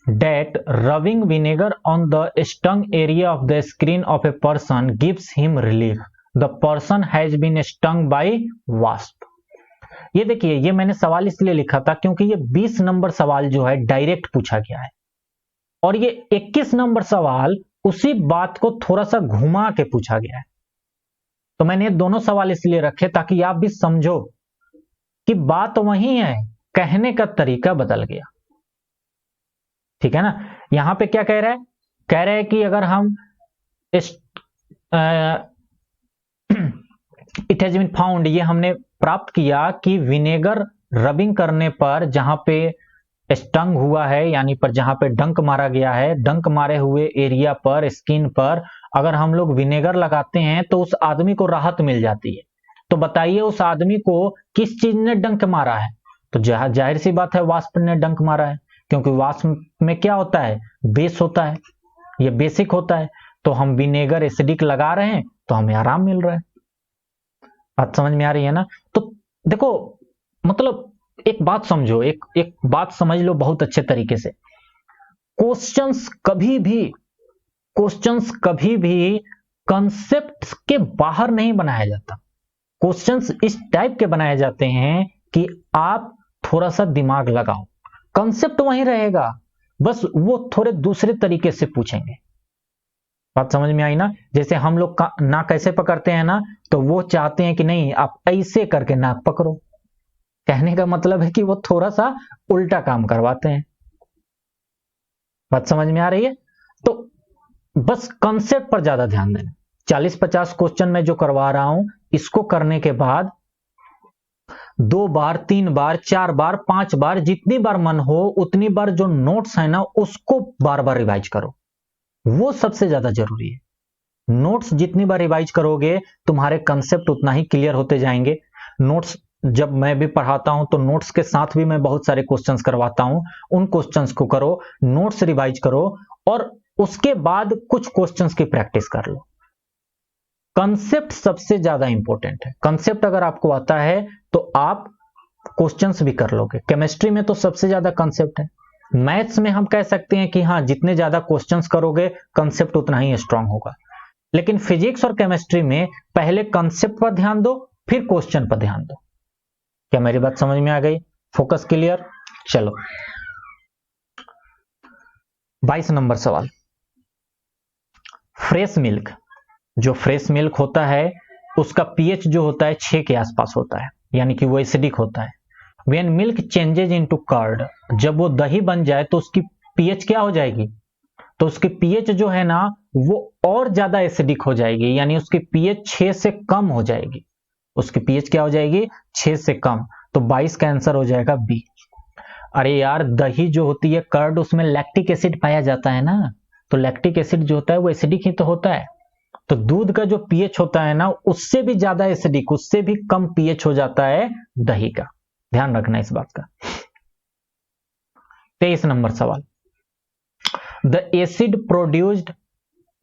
A: that rubbing vinegar on the stung area of the skin of a person gives him relief. The person has been stung by wasp. ये देखिए, ये मैंने सवाल इसलिए लिखा था क्योंकि ये 20 नंबर सवाल जो है डायरेक्ट पूछा गया है, और ये 21 नंबर सवाल उसी बात को थोड़ा सा घुमा के पूछा गया है। तो मैंने ये दोनों सवाल इसलिए रखे ताकि आप भी समझो कि बात वही है, कहने का तरीका बदल गया, ठीक है ना। यहां पे क्या कह रहा है? कह रहा है कि अगर हम इट हैज बीन फाउंड, ये हमने प्राप्त किया कि विनेगर रबिंग करने पर जहां पे स्टंग हुआ है यानी पर जहां पे डंक मारा गया है, डंक मारे हुए एरिया पर, स्किन पर अगर हम लोग विनेगर लगाते हैं तो उस आदमी को राहत मिल जाती है। तो बताइए उस आदमी को किस चीज ने डंक मारा है? तो जाहिर सी बात है वास्प ने डंक मारा है, क्योंकि वास्प में क्या होता है? बेस होता है, ये बेसिक होता है, तो हम विनेगर एसिडिक लगा रहे हैं तो हमें आराम मिल रहा है। बात समझ में आ रही है ना। तो देखो, मतलब एक बात समझो, एक बात समझ लो बहुत अच्छे तरीके से, क्वेश्चंस कभी भी कंसेप्ट के बाहर नहीं बनाया जाता। क्वेश्चंस इस टाइप के बनाए जाते हैं कि आप थोड़ा सा दिमाग लगाओ, कंसेप्ट वहीं रहेगा, बस वो थोड़े दूसरे तरीके से पूछेंगे। बात समझ में आई ना। जैसे हम लोग नाक कैसे पकड़ते हैं ना, तो वो चाहते हैं कि नहीं आप ऐसे करके नाक पकड़ो, कहने का मतलब है कि वो थोड़ा सा उल्टा काम करवाते हैं। बात समझ में आ रही है। तो बस कंसेप्ट पर ज्यादा ध्यान देना। 40-50 क्वेश्चन में जो करवा रहा हूं, इसको करने के बाद 2 बार 3 बार 4 बार 5 बार जितनी बार मन हो उतनी बार जो नोट्स है ना उसको बार बार रिवाइज करो, वो सबसे ज्यादा जरूरी है। नोट्स जितनी बार रिवाइज करोगे तुम्हारे कंसेप्ट उतना ही क्लियर होते जाएंगे। नोट्स जब मैं भी पढ़ाता हूं तो नोट्स के साथ भी मैं बहुत सारे क्वेश्चंस करवाता हूं, उन क्वेश्चंस को करो, नोट्स रिवाइज करो और उसके बाद कुछ क्वेश्चंस की प्रैक्टिस कर लो। कंसेप्ट सबसे ज्यादा इंपॉर्टेंट है। कंसेप्ट अगर आपको आता है तो आप क्वेश्चंस भी कर लोगे। केमिस्ट्री में तो सबसे ज्यादा कंसेप्ट है। मैथ्स में हम कह सकते हैं कि हाँ जितने ज्यादा क्वेश्चंस करोगे कंसेप्ट उतना ही स्ट्रांग होगा, लेकिन फिजिक्स और केमिस्ट्री में पहले कंसेप्ट पर ध्यान दो फिर क्वेश्चन पर ध्यान दो। क्या मेरी बात समझ में आ गई? Focus clear. चलो 22 नंबर सवाल। फ्रेश मिल्क, जो फ्रेश मिल्क होता है उसका पीएच जो होता है 6 के आसपास होता है, यानी कि वो एसिडिक होता है। When milk changes into curd, जब वो दही बन जाए तो उसकी पीएच क्या हो जाएगी? तो उसकी पीएच जो है ना वो और ज्यादा एसिडिक हो जाएगी, यानी उसकी पीएच 6 से कम हो जाएगी। उसकी पीएच क्या हो जाएगी? 6 से कम। तो 22 का आंसर हो जाएगा बी। अरे यार, दही जो होती है कर्ड, उसमें लैक्टिक एसिड पाया जाता है ना, तो लैक्टिक एसिड जो होता है वो एसिडिक ही तो होता है। तो दूध का जो पीएच होता है ना, उससे भी ज्यादा एसिडिक, उससे भी कम पीएच हो जाता है दही का। ध्यान रखना इस बात का। 23 नंबर सवाल, the acid produced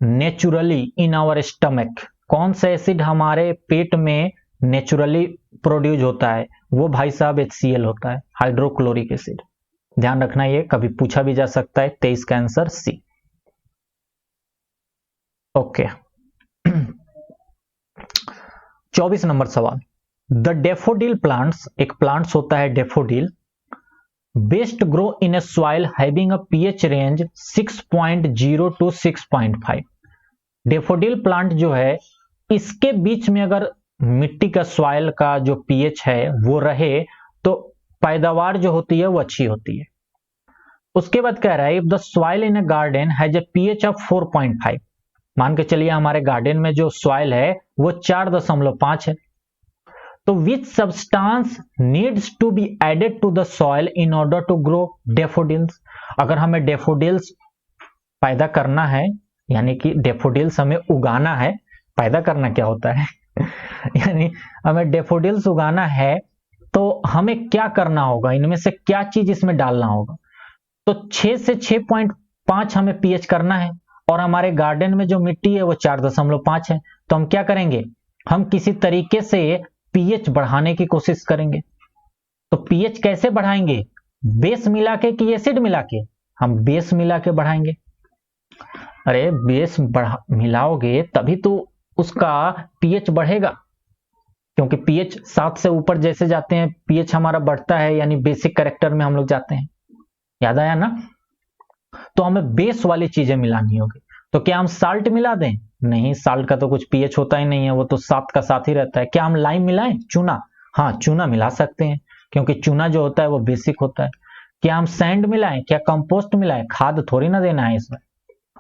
A: naturally in our stomach, कौन सा एसिड हमारे पेट में नेचुरली प्रोड्यूस होता है? वो भाई साहब HCl होता है, हाइड्रोक्लोरिक एसिड। ध्यान रखना, ये कभी पूछा भी जा सकता है। 23 का आंसर सी। ओके। 24 नंबर सवाल, द डेफोडिल प्लांट्स, एक प्लांट्स होता है daffodil, best grow in a soil having a pH range 6.0 to 6.5। Daffodil plant जो है, इसके बीच में अगर मिट्टी का सॉइल का जो पीएच है वो रहे तो पैदावार जो होती है वो अच्छी होती है। उसके बाद कह रहा है if the soil in A garden has a pH of 4.5, मान के चलिए हमारे गार्डन में जो सॉइल है वो 4.5 है, तो which substance needs to be added to the soil in order to grow daffodils. अगर हमें डेफोडिल्स पैदा करना है, यानी कि डेफोडिल्स हमें उगाना है, पैदा करना क्या होता है यानी हमें डेफोडिल्स उगाना है, तो हमें क्या करना होगा, इनमें से क्या चीज इसमें डालना होगा? तो 6 से 6.5 हमें पीएच करना है, और हमारे गार्डन में जो मिट्टी है वो 4.5 है, तो हम क्या करेंगे, हम किसी तरीके से पीएच बढ़ाने की कोशिश करेंगे। तो पीएच कैसे बढ़ाएंगे? बेस मिला के कि एसिड मिला के? हम बेस मिला के बढ़ाएंगे। अरे बेस मिलाओगे तभी तो उसका पीएच बढ़ेगा, क्योंकि पीएच 7 से ऊपर जैसे जाते हैं पीएच हमारा बढ़ता है, यानी बेसिक कैरेक्टर में हम लोग जाते हैं। याद आया ना? तो हमें बेस वाली चीजें मिलानी होगी। तो क्या हम साल्ट मिला दें? नहीं, साल्ट का तो कुछ पीएच होता ही नहीं है, वो तो 7 का 7 ही रहता है। क्या हम लाइम मिलाएं, चूना? हाँ, चूना मिला सकते हैं, क्योंकि चूना जो होता है वो बेसिक होता है। क्या हम सैंड मिलाएं? क्या कंपोस्ट मिलाएं? खाद थोड़ी ना देना है इसमें,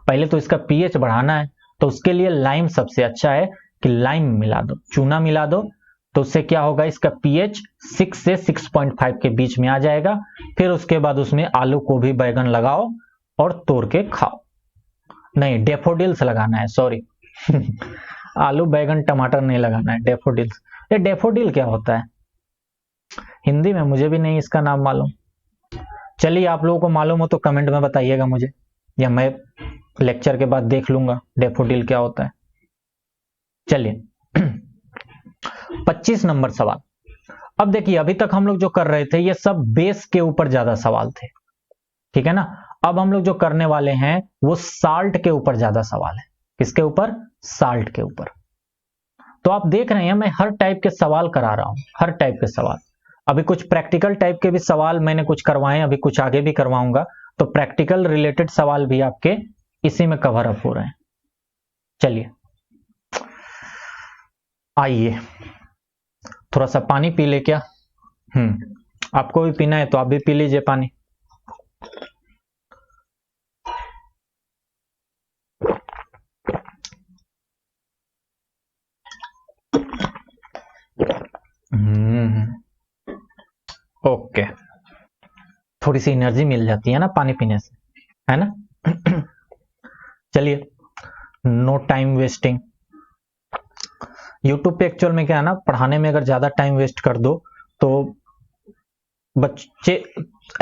A: पहले तो इसका पीएच बढ़ाना है, तो उसके लिए लाइम सबसे अच्छा है कि लाइम मिला दो, चूना मिला दो, तो उससे क्या होगा, इसका पीएच 6 से 6.5 के बीच में आ जाएगा। फिर उसके बाद उसमें आलू गोभी बैगन लगाओ और तोड़ के खाओ। नहीं, डेफोडिल्स लगाना है, सॉरी आलू बैगन टमाटर नहीं लगाना है, डेफोडिल्स। ये डेफोडिल क्या होता है हिंदी में? मुझे भी नहीं इसका नाम मालूम। चलिए, आप लोगों को मालूम हो तो कमेंट में बताइएगा मुझे, या मैं लेक्चर के बाद देख लूंगा डेफोडिल क्या होता है। चलिए 25 नंबर सवाल। अब देखिए, अभी तक हम लोग जो कर रहे थे ये सब बेस के ऊपर ज्यादा सवाल थे, ठीक है ना। अब हम लोग जो करने वाले हैं वो साल्ट के ऊपर ज्यादा सवाल है। किसके ऊपर? साल्ट के ऊपर। तो आप देख रहे हैं मैं हर टाइप के सवाल करा रहा हूं, हर टाइप के सवाल। अभी कुछ प्रैक्टिकल टाइप के भी सवाल मैंने कुछ करवाए, अभी कुछ आगे भी करवाऊंगा, तो प्रैक्टिकल रिलेटेड सवाल भी आपके इसी में कवर अप हो रहे हैं। चलिए आइए, थोड़ा सा पानी पी ले क्या? आपको भी पीना है तो आप भी पी लीजिए पानी। ओके, थोड़ी सी एनर्जी मिल जाती है ना पानी पीने से, है ना चलिए, नो टाइम वेस्टिंग। यूट्यूब पे एक्चुअल में क्या है ना, पढ़ाने में अगर ज्यादा टाइम वेस्ट कर दो तो बच्चे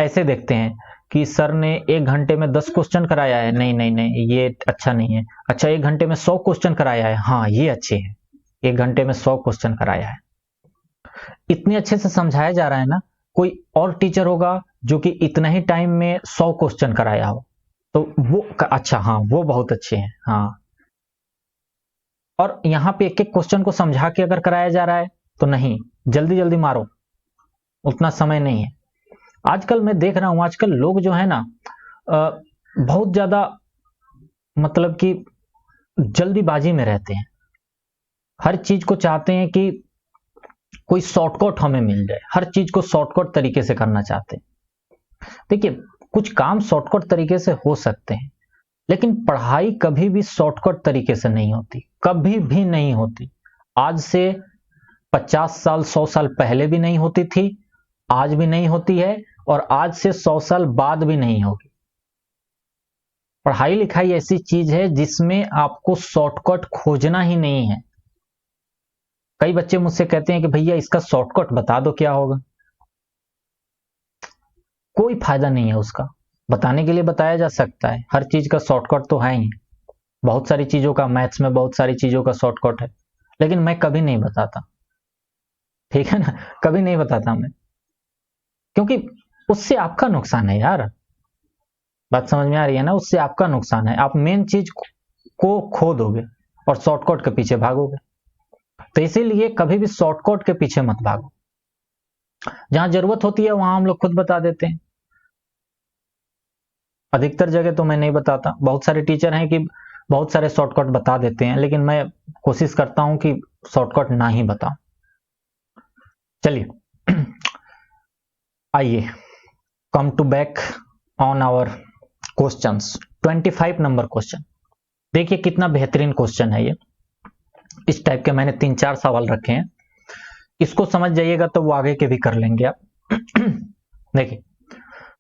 A: ऐसे देखते हैं कि सर ने 1 घंटे में 10 क्वेश्चन कराया है, नहीं नहीं नहीं, ये अच्छा नहीं है। अच्छा, 1 घंटे में 100 क्वेश्चन कराया है, हाँ ये अच्छे है। 1 घंटे में 100 क्वेश्चन कराया है, इतने अच्छे से समझाया जा रहा है ना। कोई और टीचर होगा जो कि इतना ही टाइम में 100 क्वेश्चन कराया हो, तो वो अच्छा, हाँ वो बहुत अच्छे हैं, हाँ। और यहाँ पे एक एक क्वेश्चन को समझा के अगर कराया जा रहा है तो नहीं, जल्दी जल्दी मारो, उतना समय नहीं है। आजकल मैं देख रहा हूं, आजकल लोग जो है ना बहुत ज्यादा, मतलब कि जल्दीबाजी में रहते हैं, हर चीज को चाहते हैं कि कोई शॉर्टकट हमें मिल जाए, हर चीज को शॉर्टकट तरीके से करना चाहते हैं। देखिए, कुछ काम शॉर्टकट तरीके से हो सकते हैं, लेकिन पढ़ाई कभी भी शॉर्टकट तरीके से नहीं होती, कभी भी नहीं होती। आज से 50 साल 100 साल पहले भी नहीं होती थी, आज भी नहीं होती है और आज से 100 साल बाद भी नहीं होगी। पढ़ाई लिखाई ऐसी चीज है जिसमें आपको शॉर्टकट खोजना ही नहीं है। कई बच्चे मुझसे कहते हैं कि भैया इसका शॉर्टकट बता दो, क्या होगा। कोई फायदा नहीं है उसका। बताने के लिए बताया जा सकता है, हर चीज का शॉर्टकट तो है ही। बहुत सारी चीजों का, मैथ्स में बहुत सारी चीजों का शॉर्टकट है, लेकिन मैं कभी नहीं बताता। ठीक है ना, कभी नहीं बताता मैं, क्योंकि उससे आपका नुकसान है यार। बात समझ में आ रही है ना, उससे आपका नुकसान है। आप मेन चीज को खो दोगे और शॉर्टकट के पीछे भागोगे। तो इसीलिए कभी भी शॉर्टकट के पीछे मत भागो। जहां जरूरत होती है वहां हम लोग खुद बता देते हैं। अधिकतर जगह तो मैं नहीं बताता। बहुत सारे टीचर हैं कि बहुत सारे शॉर्टकट बता देते हैं, लेकिन मैं कोशिश करता हूं कि शॉर्टकट ना ही बताऊं। चलिए आइए, come to back on our questions. 25 नंबर क्वेश्चन देखिए, कितना बेहतरीन क्वेश्चन है ये। इस टाइप के मैंने 3-4 सवाल रखे हैं, इसको समझ जाइएगा तो वो आगे के भी कर लेंगे आप। देखिए,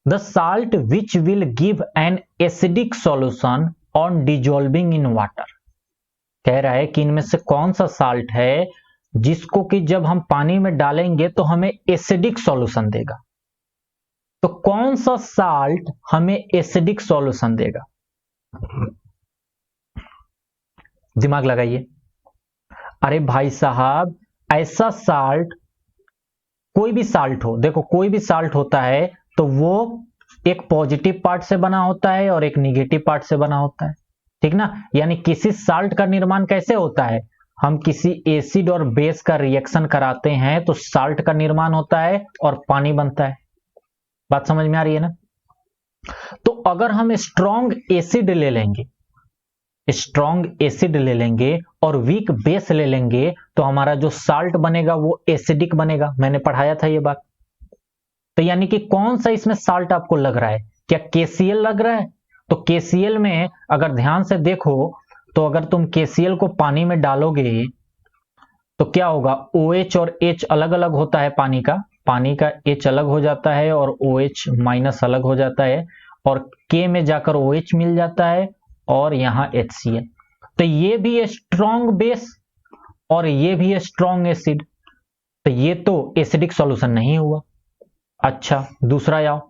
A: the salt which will give an acidic solution on dissolving in water. कह रहा है कि इनमें से कौन सा साल्ट है जिसको कि जब हम पानी में डालेंगे तो हमें एसिडिक सॉल्यूशन देगा। तो कौन सा साल्ट हमें एसिडिक सॉल्यूशन देगा? दिमाग लगाइए। अरे भाई साहब, ऐसा साल्ट, कोई भी साल्ट हो, देखो कोई भी साल्ट होता है तो वो एक पॉजिटिव पार्ट से बना होता है और एक निगेटिव पार्ट से बना होता है, ठीक ना। यानी किसी साल्ट का निर्माण कैसे होता है? हम किसी एसिड और बेस का रिएक्शन कराते हैं तो साल्ट का निर्माण होता है और पानी बनता है। बात समझ में आ रही है ना। तो अगर हम स्ट्रॉन्ग एसिड ले लेंगे, स्ट्रॉन्ग एसिड ले लेंगे और वीक बेस ले लेंगे तो हमारा जो साल्ट बनेगा वो एसिडिक बनेगा। मैंने पढ़ाया था ये बात। तो यानी कि कौन सा इसमें साल्ट आपको लग रहा है? क्या KCl लग रहा है? तो KCl में अगर ध्यान से देखो तो अगर तुम KCl को पानी में डालोगे तो क्या होगा? OH और H अलग अलग होता है पानी का H अलग हो जाता है और OH माइनस अलग हो जाता है और K में जाकर OH मिल जाता है और यहां HCl। तो ये भी है स्ट्रॉन्ग बेस और ये भी है स्ट्रॉन्ग एसिड, तो ये तो एसिडिक सॉल्यूशन नहीं हुआ। अच्छा, दूसरा आओ,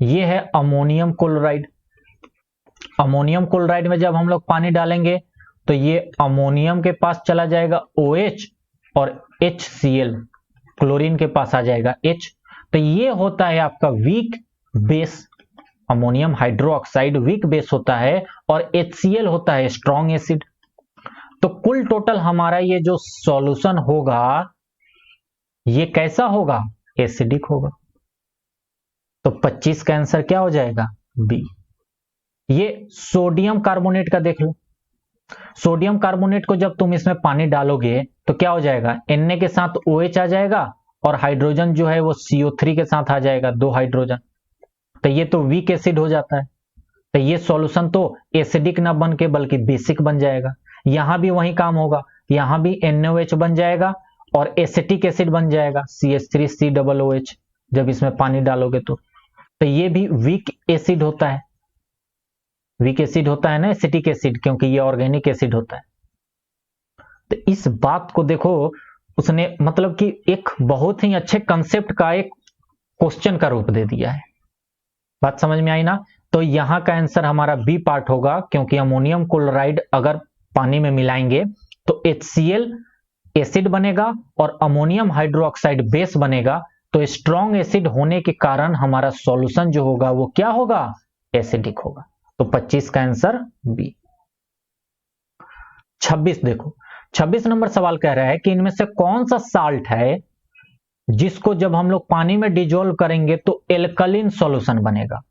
A: ये है अमोनियम क्लोराइड। अमोनियम क्लोराइड में जब हम लोग पानी डालेंगे तो ये अमोनियम के पास चला जाएगा OH और HCl, क्लोरीन के पास आ जाएगा H। तो ये होता है आपका weak base. Ammonium hydroxide weak base होता है और HCl होता है स्ट्रॉन्ग एसिड। तो कुल टोटल हमारा ये जो सॉल्यूशन होगा ये कैसा होगा? एसिडिक होगा। तो 25 का आंसर क्या हो जाएगा? बी। ये सोडियम कार्बोनेट का देख लो। सोडियम कार्बोनेट को जब तुम इसमें पानी डालोगे तो क्या हो जाएगा? Na के साथ OH आ जाएगा और हाइड्रोजन जो है वो CO3 के साथ आ जाएगा, 2 हाइड्रोजन। तो ये तो वीक एसिड हो जाता है। तो ये सॉल्यूशन तो एसिडिक ना बन के बल्कि बेसिक बन जाएगा। यहां भी वही काम होगा, यहां भी NaOH बन जाएगा और एसिटिक एसिड बन जाएगा CH3COOH जब इसमें पानी डालोगे तो ये भी वीक एसिड होता है। वीक एसिड होता है ना एसिटिक एसिड, क्योंकि ये ऑर्गेनिक एसिड होता है। तो इस बात को देखो, उसने मतलब कि एक बहुत ही अच्छे कंसेप्ट का एक क्वेश्चन का रूप दे दिया है। बात समझ में आई ना। तो यहां का आंसर हमारा बी पार्ट होगा, क्योंकि अमोनियम क्लोराइड अगर पानी में मिलाएंगे तो HCl एसिड बनेगा और अमोनियम हाइड्रोक्साइड बेस बनेगा। तो स्ट्रॉन्ग एसिड होने के कारण हमारा सॉल्यूशन जो होगा वो क्या होगा? एसिडिक होगा। तो 25 का आंसर बी। 26 देखो, 26 नंबर सवाल कह रहा है कि इनमें से कौन सा साल्ट है जिसको जब हम लोग पानी में डिजोल्व करेंगे तो एल्कलीन सॉल्यूशन बनेगा।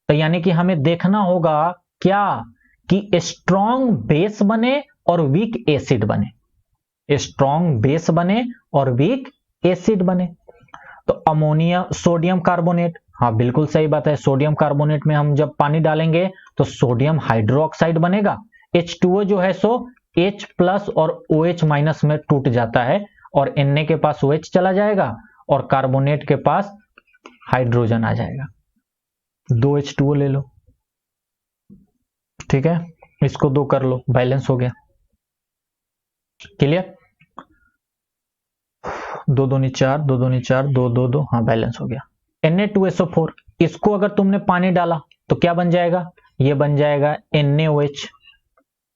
A: तो यानी कि हमें देखना होगा क्या कि स्ट्रॉन्ग बेस बने और वीक एसिड बने। स्ट्रॉन्ग बेस बने और वीक एसिड बने। तो अमोनिया, सोडियम कार्बोनेट, हाँ बिल्कुल सही बात है। सोडियम कार्बोनेट में हम जब पानी डालेंगे तो सोडियम हाइड्रोक्साइड बनेगा। H2O जो है सो H प्लस और OH माइनस में टूट जाता है और Na के पास OH चला जाएगा और कार्बोनेट के पास हाइड्रोजन आ जाएगा। 2H2O ले लो, ठीक है, इसको 2 कर लो, बैलेंस हो गया। क्लियर? 2 दूनी 4, 2 दूनी 4, 2 2 2, हाँ बैलेंस हो गया। Na2SO4, इसको अगर तुमने पानी डाला तो क्या बन जाएगा? ये बन जाएगा NaOH।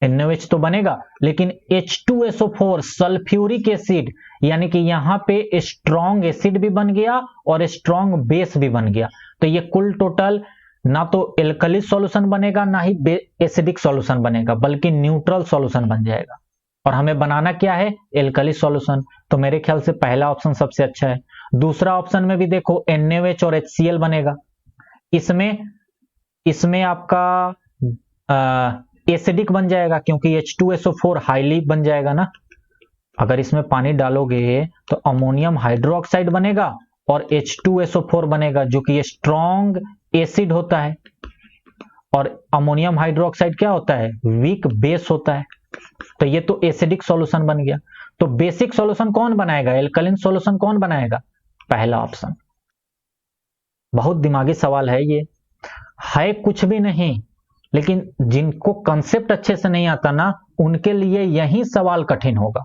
A: NaOH तो बनेगा, लेकिन H2SO4 सल्फ्यूरिक एसिड, यानी कि यहां पे स्ट्रॉन्ग एसिड भी बन गया और स्ट्रॉन्ग बेस भी बन गया। तो ये कुल टोटल ना तो एल्कली सॉल्यूशन बनेगा ना ही एसिडिक सॉल्यूशन बनेगा, बल्कि न्यूट्रल सॉल्यूशन बन जाएगा। और हमें बनाना क्या है? Alkali solution. तो मेरे ख्याल से पहला ऑप्शन सबसे अच्छा है। दूसरा ऑप्शन में भी देखो NaOH और HCl बनेगा। इसमें आपका एसिडिक बन जाएगा, क्योंकि H2SO4 हाईली बन जाएगा ना। अगर इसमें पानी डालोगे तो अमोनियम हाइड्रोक्साइड बनेगा और H2SO4 बनेगा, जो कि स्ट्रॉन्ग एसिड होता है। और अमोनियम हाइड्रोक्साइड क्या होता है? वीक बेस होता है। तो ये तो एसिडिक सॉल्यूशन बन गया। तो बेसिक सॉल्यूशन कौन बनाएगा? एल्कलिन सॉल्यूशन कौन बनाएगा? पहला ऑप्शन। बहुत दिमागी सवाल है ये, है कुछ भी नहीं, लेकिन जिनको कंसेप्ट अच्छे से नहीं आता ना, उनके लिए यही सवाल कठिन होगा।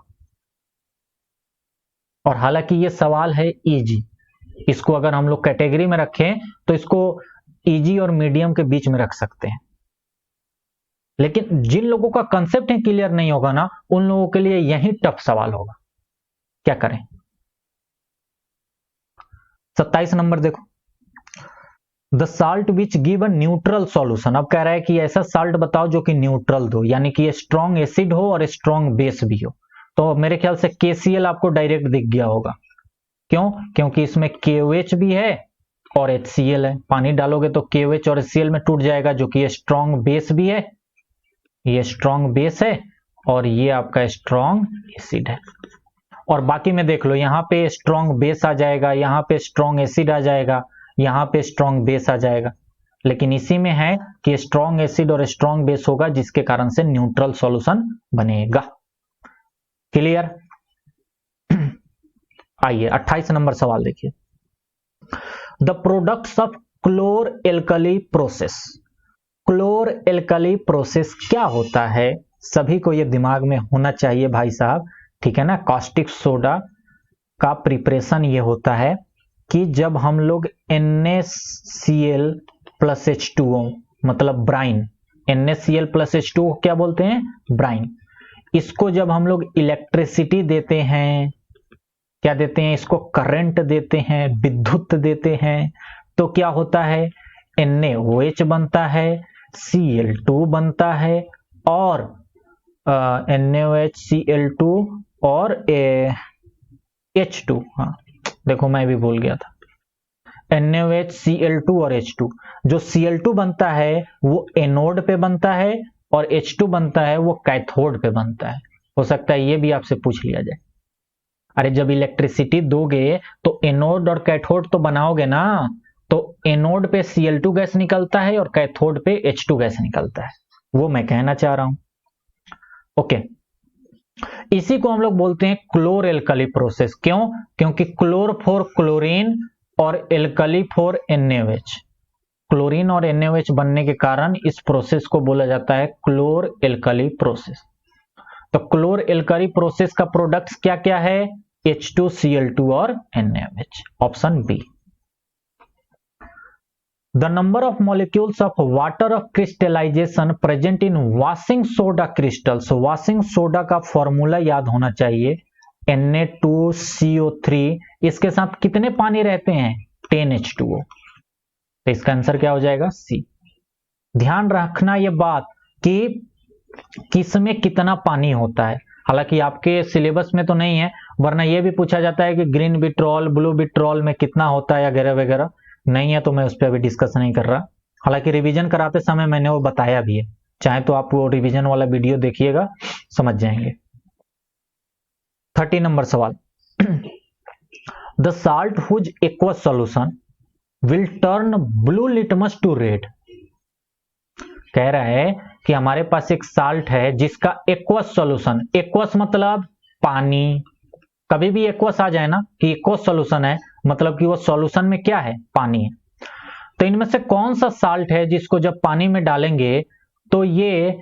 A: और हालांकि ये सवाल है इजी, इसको अगर हम लोग कैटेगरी में रखें तो इसको इजी और मीडियम के बीच में रख सकते हैं। लेकिन जिन लोगों का कंसेप्ट ही क्लियर नहीं होगा ना, उन लोगों के लिए यही टफ सवाल होगा। क्या करें? 27 नंबर देखो, the salt which give a neutral solution. अब कह रहा है कि ऐसा साल्ट बताओ जो कि न्यूट्रल दो, यानी कि स्ट्रॉन्ग एसिड हो और स्ट्रॉन्ग बेस भी हो। तो मेरे ख्याल से KCl आपको डायरेक्ट दिख गया होगा। क्यों? क्योंकि इसमें KOH भी है और HCl है। पानी डालोगे तो KOH और HCl में टूट जाएगा, जो कि स्ट्रॉन्ग बेस भी है। ये स्ट्रॉन्ग बेस है और ये आपका स्ट्रॉन्ग एसिड है। और बाकी में देख लो, यहाँ पे स्ट्रॉन्ग बेस आ जाएगा, यहाँ पे स्ट्रॉन्ग एसिड आ जाएगा, यहाँ पे स्ट्रॉन्ग बेस आ जाएगा। लेकिन इसी में है कि स्ट्रॉन्ग एसिड और स्ट्रॉन्ग बेस होगा, जिसके कारण से न्यूट्रल सॉल्यूशन बनेगा। क्लियर? आइए 28 नंबर सवाल देखिए, the products of chlor alkali process. Chlor alkali process क्या होता है? सभी को ये दिमाग में होना चाहिए भाई साहब, ठीक है ना। कास्टिक सोडा का प्रिपरेशन ये होता है कि जब हम लोग NaCl प्लस H2O, मतलब ब्राइन, NaCl प्लस H2O क्या बोलते हैं? ब्राइन। इसको जब हम लोग इलेक्ट्रिसिटी देते हैं, क्या देते हैं? इसको करंट देते हैं, विद्युत देते हैं, तो क्या होता है? NaOH बनता है, Cl2 बनता है, और NaOH Cl2 और H2, हाँ देखो मैं भी भूल गया था, NaOH Cl2 और H2। जो Cl2 बनता है वो एनोड पे बनता है और H2 बनता है वो कैथोड पे बनता है। हो सकता है ये भी आपसे पूछ लिया जाए। अरे जब इलेक्ट्रिसिटी दोगे तो एनोड और कैथोड तो बनाओगे ना, तो एनोड पे Cl2 गैस निकलता है और कैथोड पे H2 गैस निकलता है, वो मैं कहना चाह रहा हूं। ओके, इसी को हम लोग बोलते हैं क्लोर एल्कली प्रोसेस। क्यों? क्योंकि क्लोर फॉर क्लोरीन और एल्कली फॉर NaOH। क्लोरीन और NaOH बनने के कारण इस प्रोसेस को बोला जाता है क्लोर एल्कली प्रोसेस। तो क्लोर एल्कली प्रोसेस का प्रोडक्ट्स क्या क्या है? H2Cl2 और NaOH, option B. The number of molecules of water of crystallization present in washing soda crystals। washing soda का फॉर्मूला याद होना चाहिए, Na2CO3। इसके साथ कितने पानी रहते हैं? 10H2O। तो इसका आंसर क्या हो जाएगा? सी। ध्यान रखना ये बात कि किसमें कितना पानी होता है। हालांकि आपके सिलेबस में तो नहीं है, वरना यह भी पूछा जाता है कि ग्रीन विट्रॉल, ब्लू विट्रॉल में कितना होता है वगैरह वगैरह। नहीं है तो मैं उस पर अभी डिस्कस नहीं कर रहा। हालांकि रिवीजन कराते समय मैंने वो बताया भी है, चाहे तो आप वो रिवीजन वाला वीडियो देखिएगा, समझ जाएंगे। 30 नंबर सवाल, the salt whose aqueous solution will turn blue litmus to red. कह रहा है कि हमारे पास एक साल्ट है जिसका एक्वस सॉल्यूशन, एक्वस मतलब पानी, कभी भी एक्वस आ जाए ना कि एक्वस सॉल्यूशन है, मतलब कि वो सॉल्यूशन में क्या है, पानी है। तो इनमें से कौन सा साल्ट है जिसको जब पानी में डालेंगे तो ये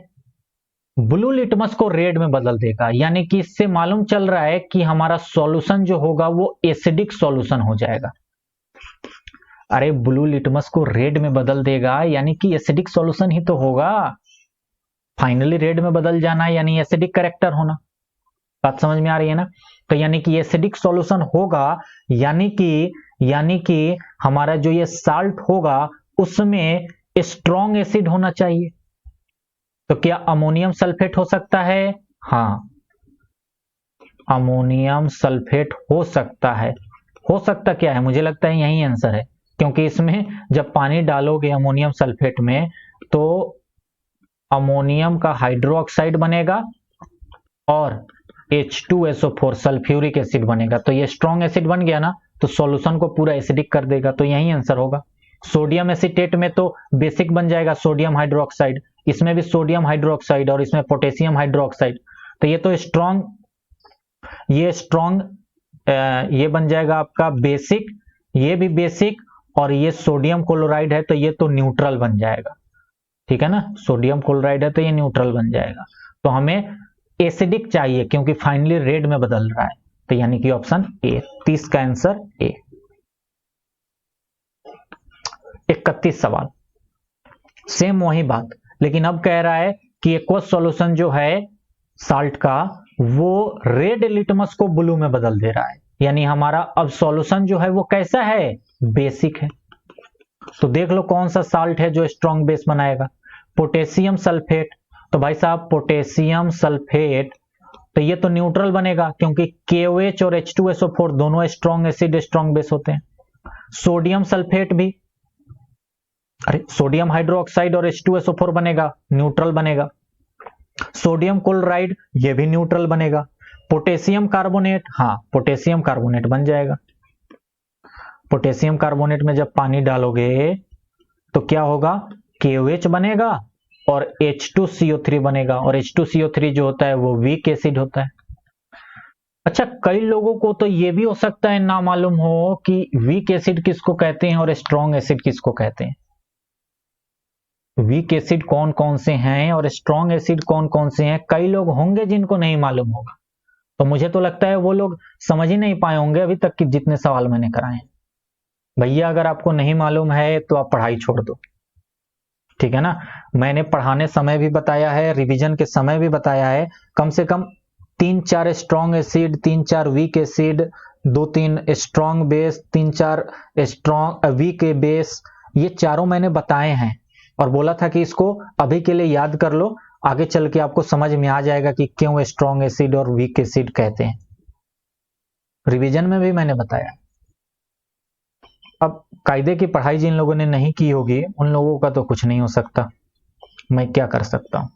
A: ब्लू लिटमस को रेड में बदल देगा, यानी कि इससे मालूम चल रहा है कि हमारा सॉल्यूशन जो होगा वो एसिडिक सॉल्यूशन हो जाएगा। अरे ब्लू लिटमस को रेड में बदल देगा यानी कि एसिडिक सॉल्यूशन ही तो होगा। फाइनली रेड में बदल जाना यानी एसिडिक कैरेक्टर होना। बात समझ में आ रही है ना? तो यानी कि एसिडिक सॉल्यूशन होगा, यानी कि हमारा जो ये साल्ट होगा उसमें स्ट्रॉन्ग एसिड होना चाहिए। तो क्या अमोनियम सल्फेट हो सकता है? हाँ, अमोनियम सल्फेट हो सकता है। हो सकता क्या है, मुझे लगता है यही आंसर है, क्योंकि इसमें जब पानी डालोगे अमोनियम सल्फेट में तो अमोनियम का हाइड्रोक्साइड बनेगा और H2SO4 सल्फ्यूरिक एसिड बनेगा। तो ये स्ट्रॉन्ग एसिड बन गया ना, तो सॉल्यूशन को पूरा एसिडिक कर देगा। तो यही आंसर होगा। सोडियम एसीटेट में तो बेसिक बन जाएगा सोडियम हाइड्रोक्साइड, इसमें भी सोडियम हाइड्रोक्साइड और इसमें पोटेशियम हाइड्रोक्साइड। तो ये तो स्ट्रॉन्ग ये बन जाएगा आपका बेसिक, ये भी बेसिक, और ये सोडियम क्लोराइड है तो ये तो न्यूट्रल बन जाएगा। ठीक है ना, सोडियम क्लोराइड है तो ये न्यूट्रल बन जाएगा। तो हमें एसिडिक चाहिए क्योंकि फाइनली रेड में बदल रहा है। तो यानी कि ऑप्शन ए, 30 का आंसर ए। 31 सवाल, सेम वही बात, लेकिन अब कह रहा है कि एक्वस सॉल्यूशन जो है साल्ट का वो रेड लिटमस को ब्लू में बदल दे रहा है, यानी हमारा अब सॉल्यूशन जो है वो कैसा है, बेसिक है। तो देख लो कौन सा साल्ट है जो स्ट्रॉन्ग बेस बनाएगा, पोटेशियम सल्फेट। तो भाई साहब पोटेशियम सल्फेट तो ये तो न्यूट्रल बनेगा क्योंकि KOH और H2SO4 दोनों स्ट्रॉन्ग एसिड स्ट्रॉन्ग बेस होते हैं। सोडियम सल्फेट भी, अरे सोडियम हाइड्रोक्साइड और H2SO4 बनेगा, न्यूट्रल बनेगा। सोडियम क्लोराइड ये भी न्यूट्रल बनेगा। पोटेशियम कार्बोनेट, हाँ पोटेशियम कार्बोनेट बन जाएगा। पोटेशियम कार्बोनेट में जब पानी डालोगे तो क्या होगा, KOH बनेगा और H2CO3 बनेगा, और H2CO3 जो होता है वो वीक एसिड होता है। अच्छा, कई लोगों को तो ये भी हो सकता है ना मालूम हो कि वीक एसिड किसको कहते हैं और स्ट्रॉन्ग एसिड किसको कहते हैं। वीक एसिड कौन कौन से हैं और स्ट्रॉन्ग एसिड कौन कौन से हैं, कई लोग होंगे जिनको नहीं मालूम होगा। तो मुझे तो लगता है वो लोग समझ ही नहीं पाए होंगे अभी तक कि जितने सवाल मैंने कराए हैं। भैया अगर आपको नहीं मालूम है तो आप पढ़ाई छोड़ दो, ठीक है ना। मैंने पढ़ाने समय भी बताया है, रिवीजन के समय भी बताया है, कम से कम 3-4 strong acid, 3-4 weak acid, 2-3 strong base, 3-4 strong weak base, ये चारों मैंने बताए हैं और बोला था कि इसको अभी के लिए याद कर लो, आगे चल के आपको समझ में आ जाएगा कि क्यों स्ट्रॉन्ग एसिड और वीक एसिड कहते हैं। रिवीजन में भी मैंने बताया। अब कायदे की पढ़ाई जिन लोगों ने नहीं की होगी उन लोगों का तो कुछ नहीं हो सकता, मैं क्या कर सकता हूं।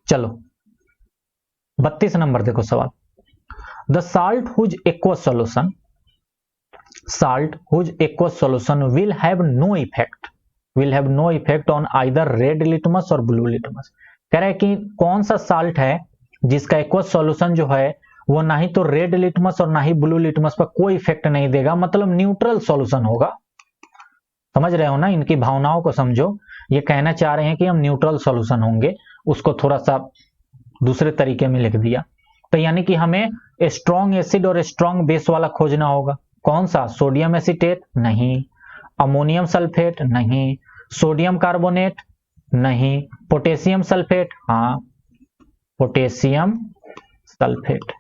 A: चलो 32 नंबर देखो सवाल, the salt whose aqueous solution will have no effect on either red litmus और ब्लू लिटमस। कह रहा है कि कौन सा साल्ट है जिसका एक्वस सॉल्यूशन जो है वो ना ही तो रेड लिटमस और ना ही ब्लू लिटमस पर कोई इफेक्ट नहीं देगा, मतलब न्यूट्रल सॉल्यूशन होगा। समझ रहे हो ना, इनकी भावनाओं को समझो। ये कहना चाह रहे हैं कि हम न्यूट्रल सॉल्यूशन होंगे, उसको थोड़ा सा दूसरे तरीके में लिख दिया। तो यानी कि हमें स्ट्रॉन्ग एसिड और स्ट्रॉन्ग बेस वाला खोजना होगा। कौन सा, सोडियम एसीटेट नहीं, अमोनियम सल्फेट नहीं, सोडियम कार्बोनेट नहीं, पोटेशियम सल्फेट, हाँ पोटेशियम सल्फेट।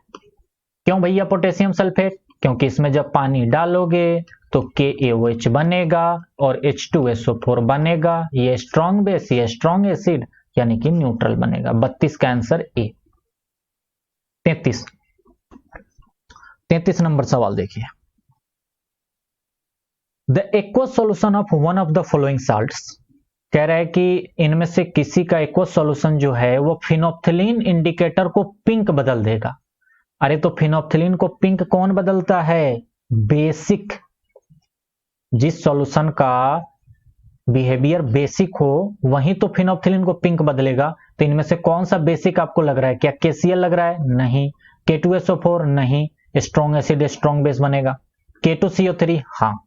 A: क्यों भैया पोटेशियम सल्फेट, क्योंकि इसमें जब पानी डालोगे तो KOH बनेगा और H2SO4 बनेगा, ये स्ट्रॉन्ग बेस, ये स्ट्रॉन्ग एसिड, यानी कि न्यूट्रल बनेगा। 32 का आंसर ए। 33 नंबर सवाल देखिए, the aqueous solution of one of the following salts. कह रहा है कि इनमें से किसी का एक्वस सॉल्यूशन जो है वो फिनोप्थिलीन इंडिकेटर को पिंक बदल देगा। अरे तो फिनोप्थिलीन को पिंक कौन बदलता है, बेसिक। जिस सॉल्यूशन का बिहेवियर बेसिक हो वही तो फिनोप्थिलीन को पिंक बदलेगा। तो इनमें से कौन सा बेसिक आपको लग रहा है, क्या KCl लग रहा है, नहीं, K2SO4 नहीं, स्ट्रॉन्ग एसिड स्ट्रॉन्ग बेस बनेगा। K2CO3, हाँ,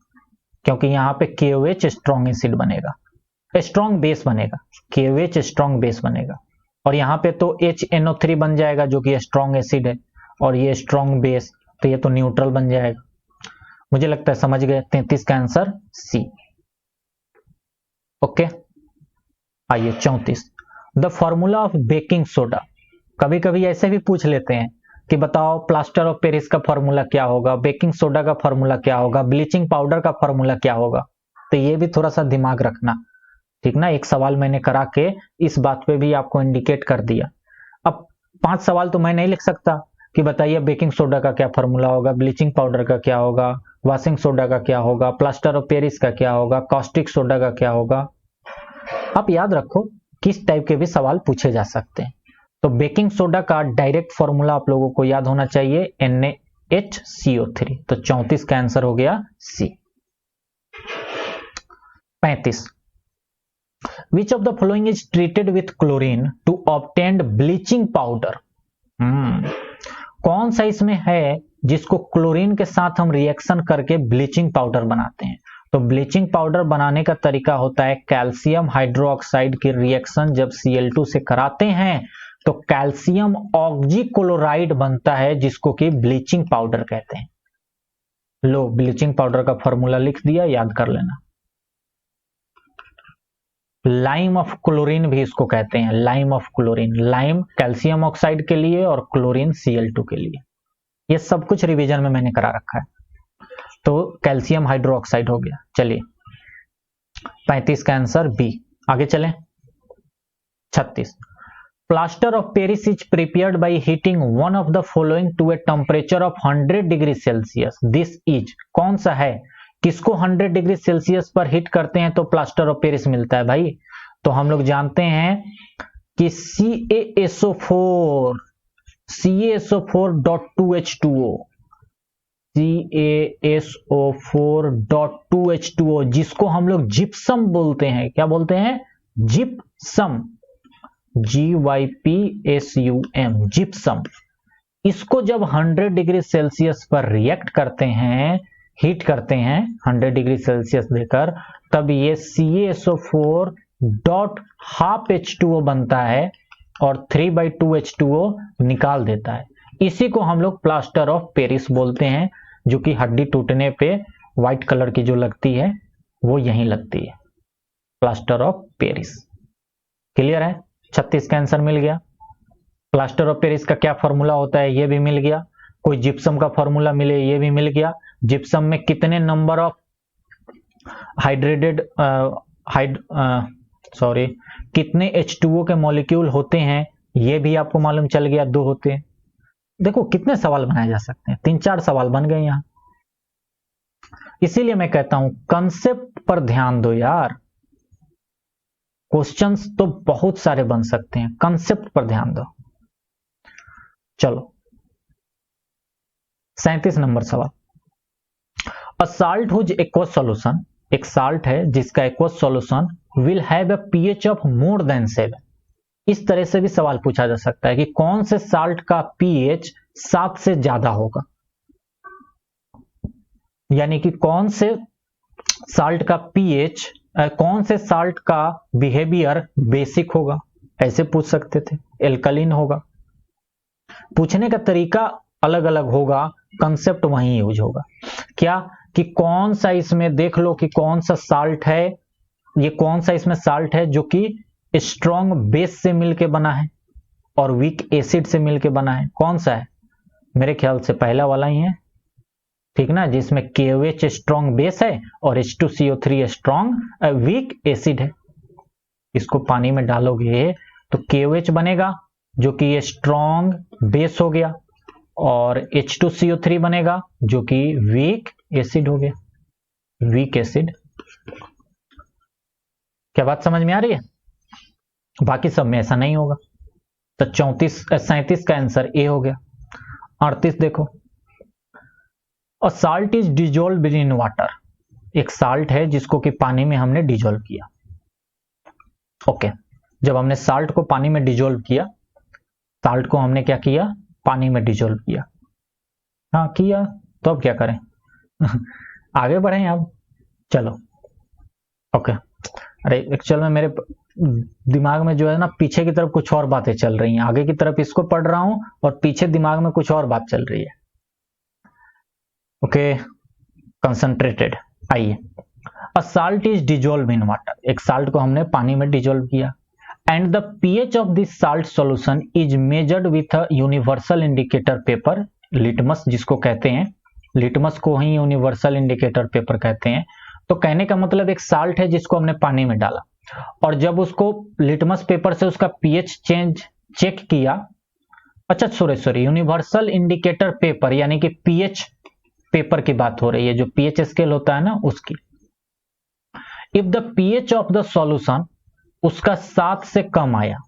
A: क्योंकि यहां पे KOH स्ट्रॉन्ग एसिड बनेगा, स्ट्रॉन्ग बेस बनेगा, KOH स्ट्रॉन्ग बेस बनेगा, और यहां पे तो HNO3 बन जाएगा जो कि स्ट्रॉन्ग एसिड है, और ये स्ट्रॉन्ग बेस, तो ये तो न्यूट्रल बन जाएगा। मुझे लगता है समझ गए। 33 का आंसर सी। ओके, आइए 34, the formula of baking soda. कभी कभी ऐसे भी पूछ लेते हैं कि बताओ प्लास्टर ऑफ पेरिस का फॉर्मूला क्या होगा, बेकिंग सोडा का फॉर्मूला क्या होगा, ब्लीचिंग पाउडर का फॉर्मूला क्या होगा। तो ये भी थोड़ा सा दिमाग रखना, ठीक ना। एक सवाल मैंने करा के इस बात पे भी आपको इंडिकेट कर दिया। अब 5 सवाल तो मैं नहीं लिख सकता कि बताइए बेकिंग सोडा का क्या फॉर्मूला होगा, ब्लीचिंग पाउडर का क्या होगा, वॉशिंग सोडा का क्या होगा, प्लास्टर ऑफ पेरिस का क्या होगा, कॉस्टिक सोडा का क्या होगा। आप याद रखो किस टाइप के भी सवाल पूछे जा सकते हैं। तो बेकिंग सोडा का डायरेक्ट फॉर्मूला आप लोगों को याद होना चाहिए, NaHCO3। तो 34 का आंसर हो गया C. 35, which of the following is treated with chlorine to obtain bleaching powder. कौन सा इसमें है जिसको क्लोरीन के साथ हम रिएक्शन करके ब्लीचिंग पाउडर बनाते हैं। तो ब्लीचिंग पाउडर बनाने का तरीका होता है कैल्शियम हाइड्रोक्साइड की रिएक्शन जब Cl2 से कराते हैं तो कैल्शियम ऑक्जीक्लोराइड बनता है जिसको कि ब्लीचिंग पाउडर कहते हैं। लो, ब्लीचिंग पाउडर का फॉर्मूला लिख दिया, याद कर लेना। लाइम ऑफ क्लोरीन भी इसको कहते हैं, lime of chlorine. Lime calcium oxide के लिए और क्लोरीन Cl2 के लिए। ये सब कुछ रिवीजन में मैंने करा रखा है। तो कैल्शियम हाइड्रोक्साइड हो गया। चलिए 35 का आंसर बी। आगे चलें 36, plaster of Paris is prepared by heating one of the following to a temperature of 100 degree Celsius. This is, कौन सा है, किसको 100 डिग्री सेल्सियस पर हीट करते हैं तो प्लास्टर ऑफ पेरिस मिलता है भाई। तो हम लोग जानते हैं कि CaSO4 CaSO4.2H2O, CaSO4.2H2O जिसको हम लोग जिप्सम बोलते हैं। क्या बोलते हैं? Gypsum, GYPSUM, gypsum. इसको जब 100 डिग्री सेल्सियस पर रिएक्ट करते हैं, हीट करते हैं 100 डिग्री सेल्सियस देकर, तब ये CaSO4.12H2O बनता है और 3/2H2O निकाल देता है। इसी को हम लोग प्लास्टर ऑफ पेरिस बोलते हैं, जो कि हड्डी टूटने पे व्हाइट कलर की जो लगती है वो यहीं लगती है, प्लास्टर ऑफ पेरिस। क्लियर है? 36 का आंसर मिल गया। प्लास्टर ऑफ पेरिस का क्या फॉर्मूला होता है ये भी मिल गया। कोई जिप्सम का फॉर्मूला मिले ये भी मिल गया। जिप्सम में कितने नंबर ऑफ कितने H2O के मॉलिक्यूल होते हैं ये भी आपको मालूम चल गया, 2 होते हैं। देखो कितने सवाल बनाए जा सकते हैं, 3-4 सवाल बन गए यहां। इसीलिए मैं कहता हूं कंसेप्ट पर ध्यान दो यार। क्वेश्चंस तो बहुत सारे बन सकते हैं, कंसेप्ट पर ध्यान दो। चलो 37 नंबर सवाल, अ साल्ट हुज एक्वस सॉल्यूशन, एक साल्ट है जिसका aqueous solution will have a pH of more than 7। इस तरह से भी सवाल पूछा जा सकता है कि कौन से साल्ट का pH 7 से ज्यादा होगा, यानी कि कौन से साल्ट का pH, कौन से साल्ट का बिहेवियर बेसिक होगा, ऐसे पूछ सकते थे। एल्कलीन होगा। पूछने का तरीका अलग अलग होगा, कंसेप्ट वहीं यूज होगा। क्या कि कौन सा इसमें देख लो कि कौन सा साल्ट है, ये कौन सा इसमें साल्ट है जो कि स्ट्रॉन्ग बेस से मिलके बना है और वीक एसिड से मिलके बना है। कौन सा है? मेरे ख्याल से पहला वाला ही है, ठीक ना, जिसमें KOH स्ट्रॉन्ग बेस है और H2CO3 स्ट्रॉन्ग वीक एसिड है। इसको पानी में डालोगे तो KOH बनेगा जो कि ये स्ट्रॉन्ग बेस हो गया, और H2CO3 बनेगा जो कि वीक एसिड हो गया, वीक एसिड। क्या बात समझ में आ रही है? बाकी सब में ऐसा नहीं होगा। तो 37 का आंसर ए हो गया। 38 देखो, a salt is dissolve in water, एक साल्ट है जिसको कि पानी में हमने डिजोल्व किया। ओके, जब हमने साल्ट को पानी में डिजोल्व किया, साल्ट को हमने क्या किया? पानी में डिजोल्व किया। हाँ किया, तो अब क्या करें? आगे बढ़े अब, चलो ओके। अरे एक्चुअल में मेरे दिमाग में जो है ना पीछे की तरफ कुछ और बातें चल रही हैं, आगे की तरफ इसको पढ़ रहा हूं और पीछे दिमाग में कुछ और बात चल रही है। Okay, concentrated. आइए, a salt is dissolve in water, एक साल्ट को हमने पानी में डिजोल्व किया, and the pH of this salt solution is measured with a universal indicator paper, litmus जिसको कहते हैं, लिटमस को ही यूनिवर्सल इंडिकेटर पेपर कहते हैं। तो कहने का मतलब एक साल्ट है जिसको हमने पानी में डाला और जब उसको लिटमस पेपर से उसका पीएच चेक किया, अच्छा सॉरी यूनिवर्सल इंडिकेटर पेपर यानी कि पीएच पेपर की बात हो रही है, जो पीएच स्केल होता है ना उसकी। If the pH of the solution, उसका 7 से कम आया,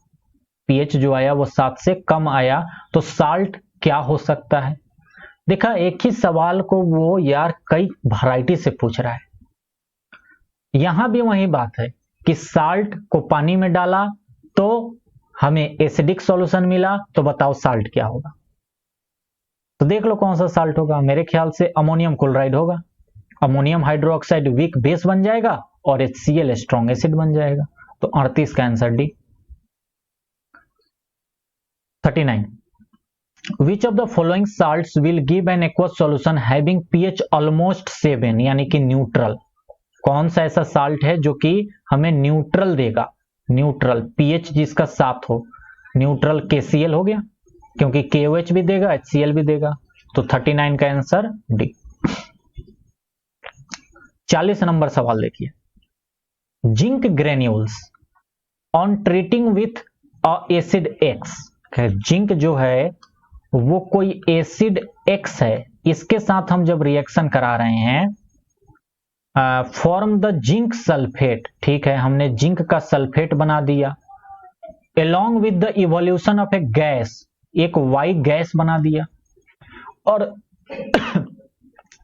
A: पीएच जो आया वो 7 से कम आया, तो साल्ट क्या हो सकता है। देखा, एक ही सवाल को वो यार कई वैरायटी से पूछ रहा है। यहां भी वही बात है कि साल्ट को पानी में डाला तो हमें एसिडिक सॉल्यूशन मिला, तो बताओ साल्ट क्या होगा। तो देख लो कौन सा साल्ट होगा, मेरे ख्याल से अमोनियम क्लोराइड होगा। अमोनियम हाइड्रोक्साइड वीक बेस बन जाएगा और HCl स्ट्रॉन्ग एसिड बन जाएगा। तो 38 का answer D. 39, which of the following salts will give an aqueous solution having pH almost 7 यानी कि न्यूट्रल। कौन सा ऐसा साल्ट है जो कि हमें न्यूट्रल देगा, न्यूट्रल पीएच जिसका 7 हो, न्यूट्रल KCl हो गया, क्योंकि KOH भी देगा HCl भी देगा। तो 39 का आंसर डी। 40 नंबर सवाल देखिए, zinc granules on treating with acid X, zinc जो है वो कोई एसिड X है, इसके साथ हम जब रिएक्शन करा रहे हैं, फॉर्म द जिंक सल्फेट, ठीक है, हमने जिंक का सल्फेट बना दिया, along with the evolution of a gas, एक वाई गैस बना दिया। और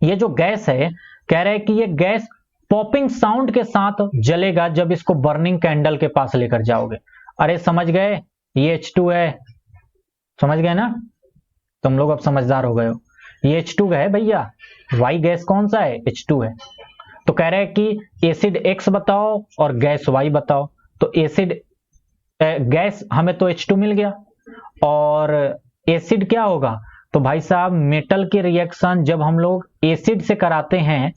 A: ये जो गैस है, कह रहे हैं कि ये गैस पॉपिंग साउंड के साथ जलेगा जब इसको बर्निंग कैंडल के पास लेकर जाओगे। अरे समझ गए, ये H2 है, समझ गए ना, तुम लोग अब समझदार हो गए हो। ये H2 है भैया, वाई गैस कौन सा है, H2 है। तो कह रहे हैं कि एसिड X बताओ और गैस Y बताओ। तो एसिड गैस हमें तो H2 मिल गया, और एसिड क्या होगा, तो भाई साहब मेटल की रिएक्शन जब हम लोग एसिड से कराते हैं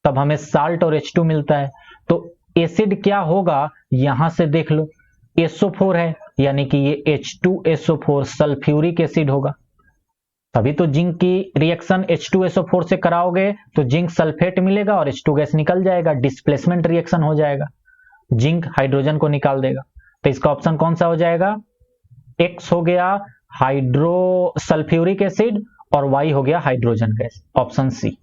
A: तब हमें साल्ट और H2 मिलता है। तो एसिड क्या होगा, यहां से देख लो, SO4 है, यानी कि ये H2SO4 सल्फ्यूरिक एसिड होगा। तभी तो जिंक की रिएक्शन H2SO4 से कराओगे तो जिंक सल्फेट मिलेगा और H2 गैस निकल जाएगा, डिस्प्लेसमेंट रिएक्शन हो जाएगा, जिंक हाइड्रोजन को निकाल देगा। तो इसका ऑप्शन कौन सा हो जाएगा, X हो गया हाइड्रो सल्फ्यूरिक एसिड और Y हो गया हाइड्रोजन गैस, ऑप्शन सी।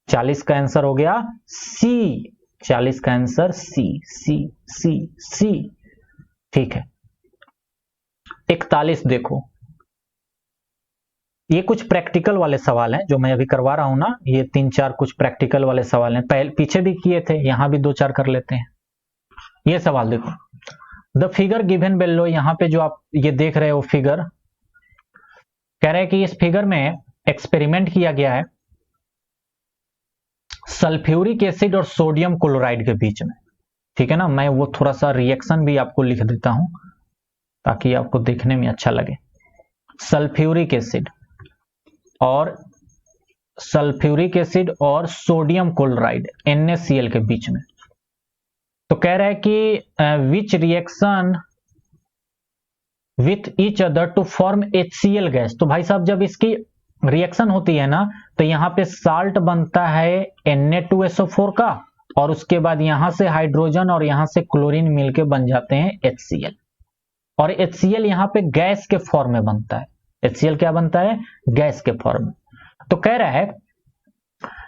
A: 40 का आंसर हो गया सी, 40 का आंसर सी सी सी सी, ठीक है। 41 देखो, ये कुछ प्रैक्टिकल वाले सवाल हैं जो मैं अभी करवा रहा हूं ना, ये 3-4 कुछ प्रैक्टिकल वाले सवाल हैं, पहले पीछे भी किए थे, यहां भी 2-4 कर लेते हैं। ये सवाल देखो, द फिगर गिवन बेलो, यहां पे जो आप ये देख रहे हो फिगर, कह रहे हैं कि इस फिगर में एक्सपेरिमेंट किया गया है सल्फ्यूरिक एसिड और सोडियम क्लोराइड के बीच में, ठीक है ना। मैं वो थोड़ा सा रिएक्शन भी आपको लिख देता हूं ताकि आपको देखने में अच्छा लगे। सल्फ्यूरिक एसिड और सोडियम क्लोराइड NaCl के बीच में। तो कह रहा है कि which reaction with each other to form HCl gas. तो भाई साहब जब इसकी रिएक्शन होती है ना, तो यहां पे साल्ट बनता है Na2SO4 का, और उसके बाद यहां से हाइड्रोजन और यहां से क्लोरीन मिलके बन जाते हैं HCl, और HCl यहां पे गैस के फॉर्म में बनता है। HCl क्या बनता है, गैस के फॉर्म में। तो कह रहा है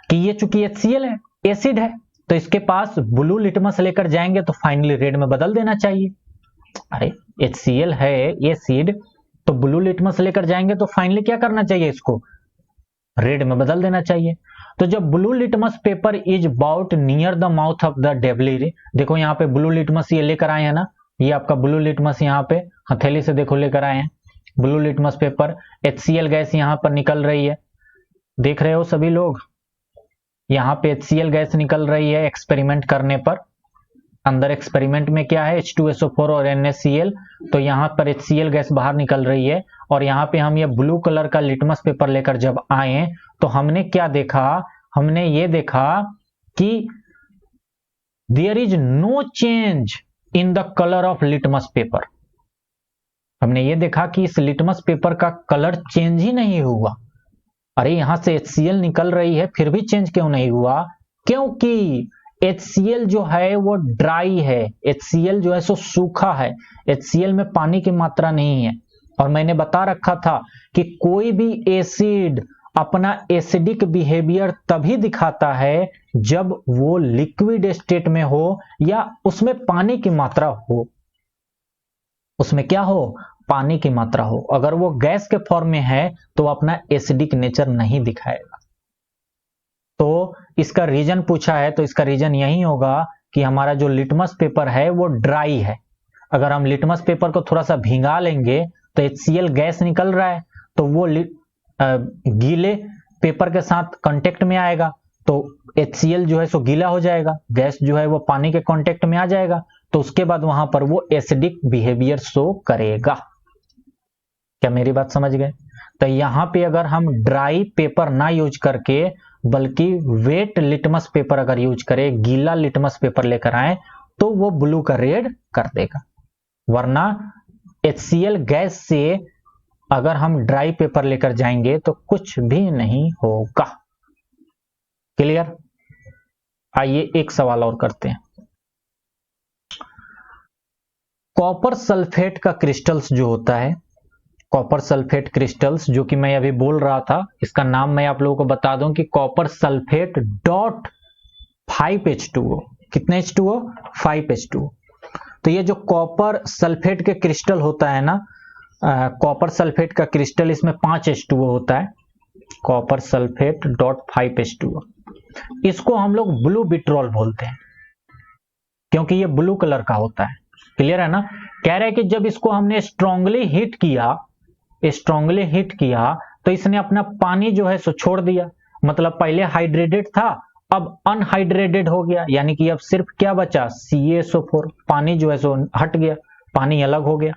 A: कि ये चूंकि HCl है, एसिड है, तो इसके पास ब्लू लिटमस लेकर जाएंगे तो फाइनली रेड में बदल देना चाहिए। अरे HCl है एसिड, तो ब्लू लिटमस लेकर जाएंगे तो फाइनली क्या करना चाहिए, इसको रेड में बदल देना चाहिए। तो जब blue litmus paper is brought near the mouth of the डेवली, देखो यहाँ पे ब्लू लिटमस ये लेकर आए हैं ना, ये आपका ब्लू लिटमस यहाँ पे हथेली से देखो लेकर आए हैं blue litmus paper, HCl gas यहाँ पर निकल रही है, देख रहे हो सभी लोग। यहाँ पे HCl गैस निकल रही है एक्सपेरिमेंट करने पर। अंदर एक्सपेरिमेंट में क्या है, H2SO4 और NaCl, तो यहाँ पर HCl गैस बाहर निकल रही है। और यहाँ पे हम ये ब्लू कलर का लिटमस पेपर लेकर जब आए तो हमने क्या देखा, हमने ये देखा कि there is no change in the colour of litmus paper. हमने ये देखा कि इस लिटमस पेपर का कलर चेंज ही नहीं हुआ। अरे यहां से HCl निकल रही है फिर भी चेंज क्यों नहीं हुआ? क्योंकि HCl जो है वो ड्राई है, HCl जो है सो सूखा है, HCl में पानी की मात्रा नहीं है। और मैंने बता रखा था कि कोई भी एसिड अपना एसिडिक बिहेवियर तभी दिखाता है जब वो लिक्विड स्टेट में हो या उसमें पानी की मात्रा हो। उसमें क्या हो? पानी की मात्रा हो। अगर वो गैस के फॉर्म में है तो अपना एसिडिक नेचर नहीं दिखाएगा। तो इसका रीजन पूछा है तो इसका रीजन यही होगा कि हमारा जो लिटमस पेपर है वो ड्राई है। अगर हम लिटमस पेपर को थोड़ा सा भिंगा लेंगे तो HCl गैस निकल रहा है, तो वो गीले पेपर के साथ कांटेक्ट में आएगा तो HCl जो है सो गीला हो जाएगा, गैस जो है वो पानी के कांटेक्ट में आ जाएगा, तो उसके बाद वहां पर वो एसिडिक बिहेवियर शो करेगा। क्या मेरी बात समझ गए? तो यहां पे अगर हम ड्राई पेपर ना यूज करके बल्कि वेट लिटमस पेपर अगर यूज करें, गीला लिटमस पेपर लेकर आए, तो वो ब्लू का रेड कर देगा। वरना HCl गैस से अगर हम ड्राई पेपर लेकर जाएंगे तो कुछ भी नहीं होगा। क्लियर? आइए एक सवाल और करते हैं। कॉपर सल्फेट का क्रिस्टल्स जो होता है, कॉपर सल्फेट क्रिस्टल्स, जो कि मैं अभी बोल रहा था, इसका नाम मैं आप लोगों को बता दूं कि कॉपर सल्फेट डॉट 5H2O। कितने H2O? 5H2O। तो ये जो कॉपर सल्फेट के क्रिस्टल होता है ना, कॉपर सल्फेट का क्रिस्टल, इसमें 5H2O होता है, कॉपर सल्फेट डॉट 5H2O। इसको हम लोग ब्लू विट्रोल बोलते हैं क्योंकि ये ब्लू कलर का होता है। क्लियर है ना? कह रहे हैं कि जब इसको हमने स्ट्रांगली हीट किया तो इसने अपना पानी जो है सो छोड़ दिया। मतलब पहले हाइड्रेटेड था, अब अनहाइड्रेटेड हो गया, यानी कि अब सिर्फ क्या बचा? CaSO4। पानी जो है सो हट गया, पानी अलग हो गया।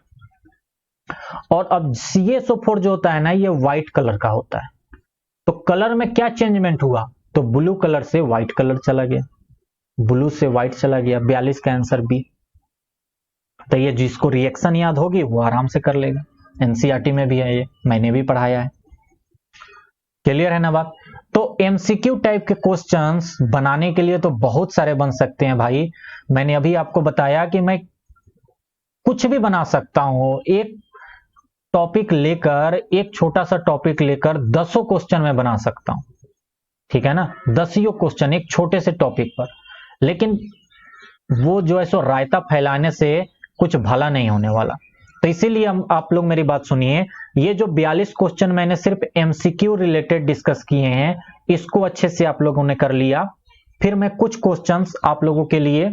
A: और अब CaSO4 जो होता है ना, ये व्हाइट कलर का होता है। तो कलर में क्या चेंजमेंट हुआ? तो ब्लू कलर से व्हाइट कलर चला गया, ब्लू से व्हाइट चला गया। 42 का आंसर बी। तो ये जिसको रिएक्शन याद होगी वो आराम से कर लेगा, NCERT में भी है, ये मैंने भी पढ़ाया है। क्लियर है ना बात? तो MCQ टाइप के क्वेश्चंस बनाने के लिए तो बहुत सारे बन सकते हैं भाई। मैंने अभी आपको बताया कि मैं कुछ भी बना सकता हूं। एक टॉपिक लेकर, एक छोटा सा टॉपिक लेकर 10 क्वेश्चन मैं बना सकता हूं, ठीक है ना? 10 क्वेश्चन एक छोटे से टॉपिक पर। लेकिन वो जो है सो रायता फैलाने से कुछ भला नहीं होने वाला। तो इसीलिए आप लोग मेरी बात सुनिए, ये जो 42 क्वेश्चन मैंने सिर्फ MCQ रिलेटेड डिस्कस किए हैं, इसको अच्छे से आप लोगों ने कर लिया। फिर मैं कुछ क्वेश्चंस आप लोगों के लिए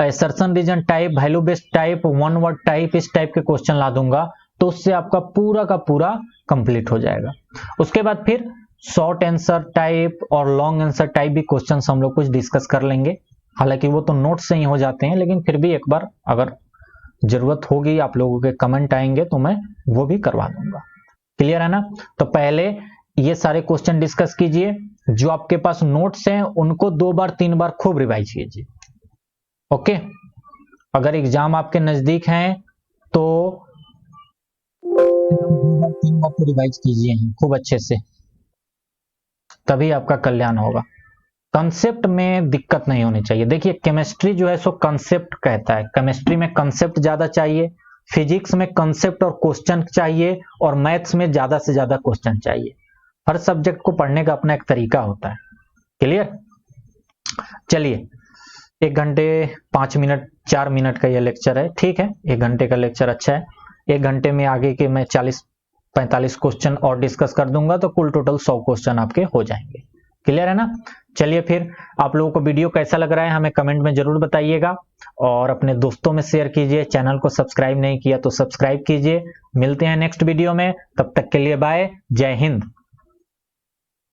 A: assertion reason type, value based type, one word type, इस टाइप के क्वेश्चन ला दूंगा, तो उससे आपका पूरा का पूरा कंप्लीट हो जाएगा। उसके बाद फिर शॉर्ट आंसर टाइप और लॉन्ग आंसर टाइप भी क्वेश्चंस हम लोग कुछ डिस्कस कर लेंगे। हालांकि वो तो नोट से ही हो जाते हैं, लेकिन फिर भी एक बार अगर जरूरत होगी, आप लोगों के कमेंट आएंगे तो मैं वो भी करवा दूंगा। क्लियर है ना? तो पहले ये सारे क्वेश्चन डिस्कस कीजिए, जो आपके पास नोट्स हैं उनको 2 बार 3 बार खूब रिवाइज कीजिए। ओके? अगर एग्जाम आपके नजदीक हैं तो 2 बार 3 बार तो रिवाइज कीजिए खूब अच्छे से, तभी आपका कल्याण होगा। कंसेप्ट में दिक्कत नहीं होनी चाहिए। देखिए केमिस्ट्री जो है सो कंसेप्ट कहता है, केमिस्ट्री में कंसेप्ट ज्यादा चाहिए, फिजिक्स में कंसेप्ट और क्वेश्चन चाहिए, और मैथ्स में ज्यादा से ज्यादा क्वेश्चन चाहिए। हर सब्जेक्ट को पढ़ने का अपना एक तरीका होता है। क्लियर? चलिए, 1 घंटे 5 मिनट 4 मिनट का ये लेक्चर है, ठीक है? 1 घंटे का लेक्चर अच्छा है। 1 घंटे में आगे के मैं 40-45 क्वेश्चन और डिस्कस कर दूंगा, तो कुल टोटल 100 क्वेश्चन आपके हो जाएंगे। क्लियर है ना? चलिए, फिर आप लोगों को वीडियो कैसा लग रहा है हमें कमेंट में जरूर बताइएगा, और अपने दोस्तों में शेयर कीजिए। चैनल को सब्सक्राइब नहीं किया तो सब्सक्राइब कीजिए। मिलते हैं नेक्स्ट वीडियो में, तब तक के लिए बाय, जय हिंद।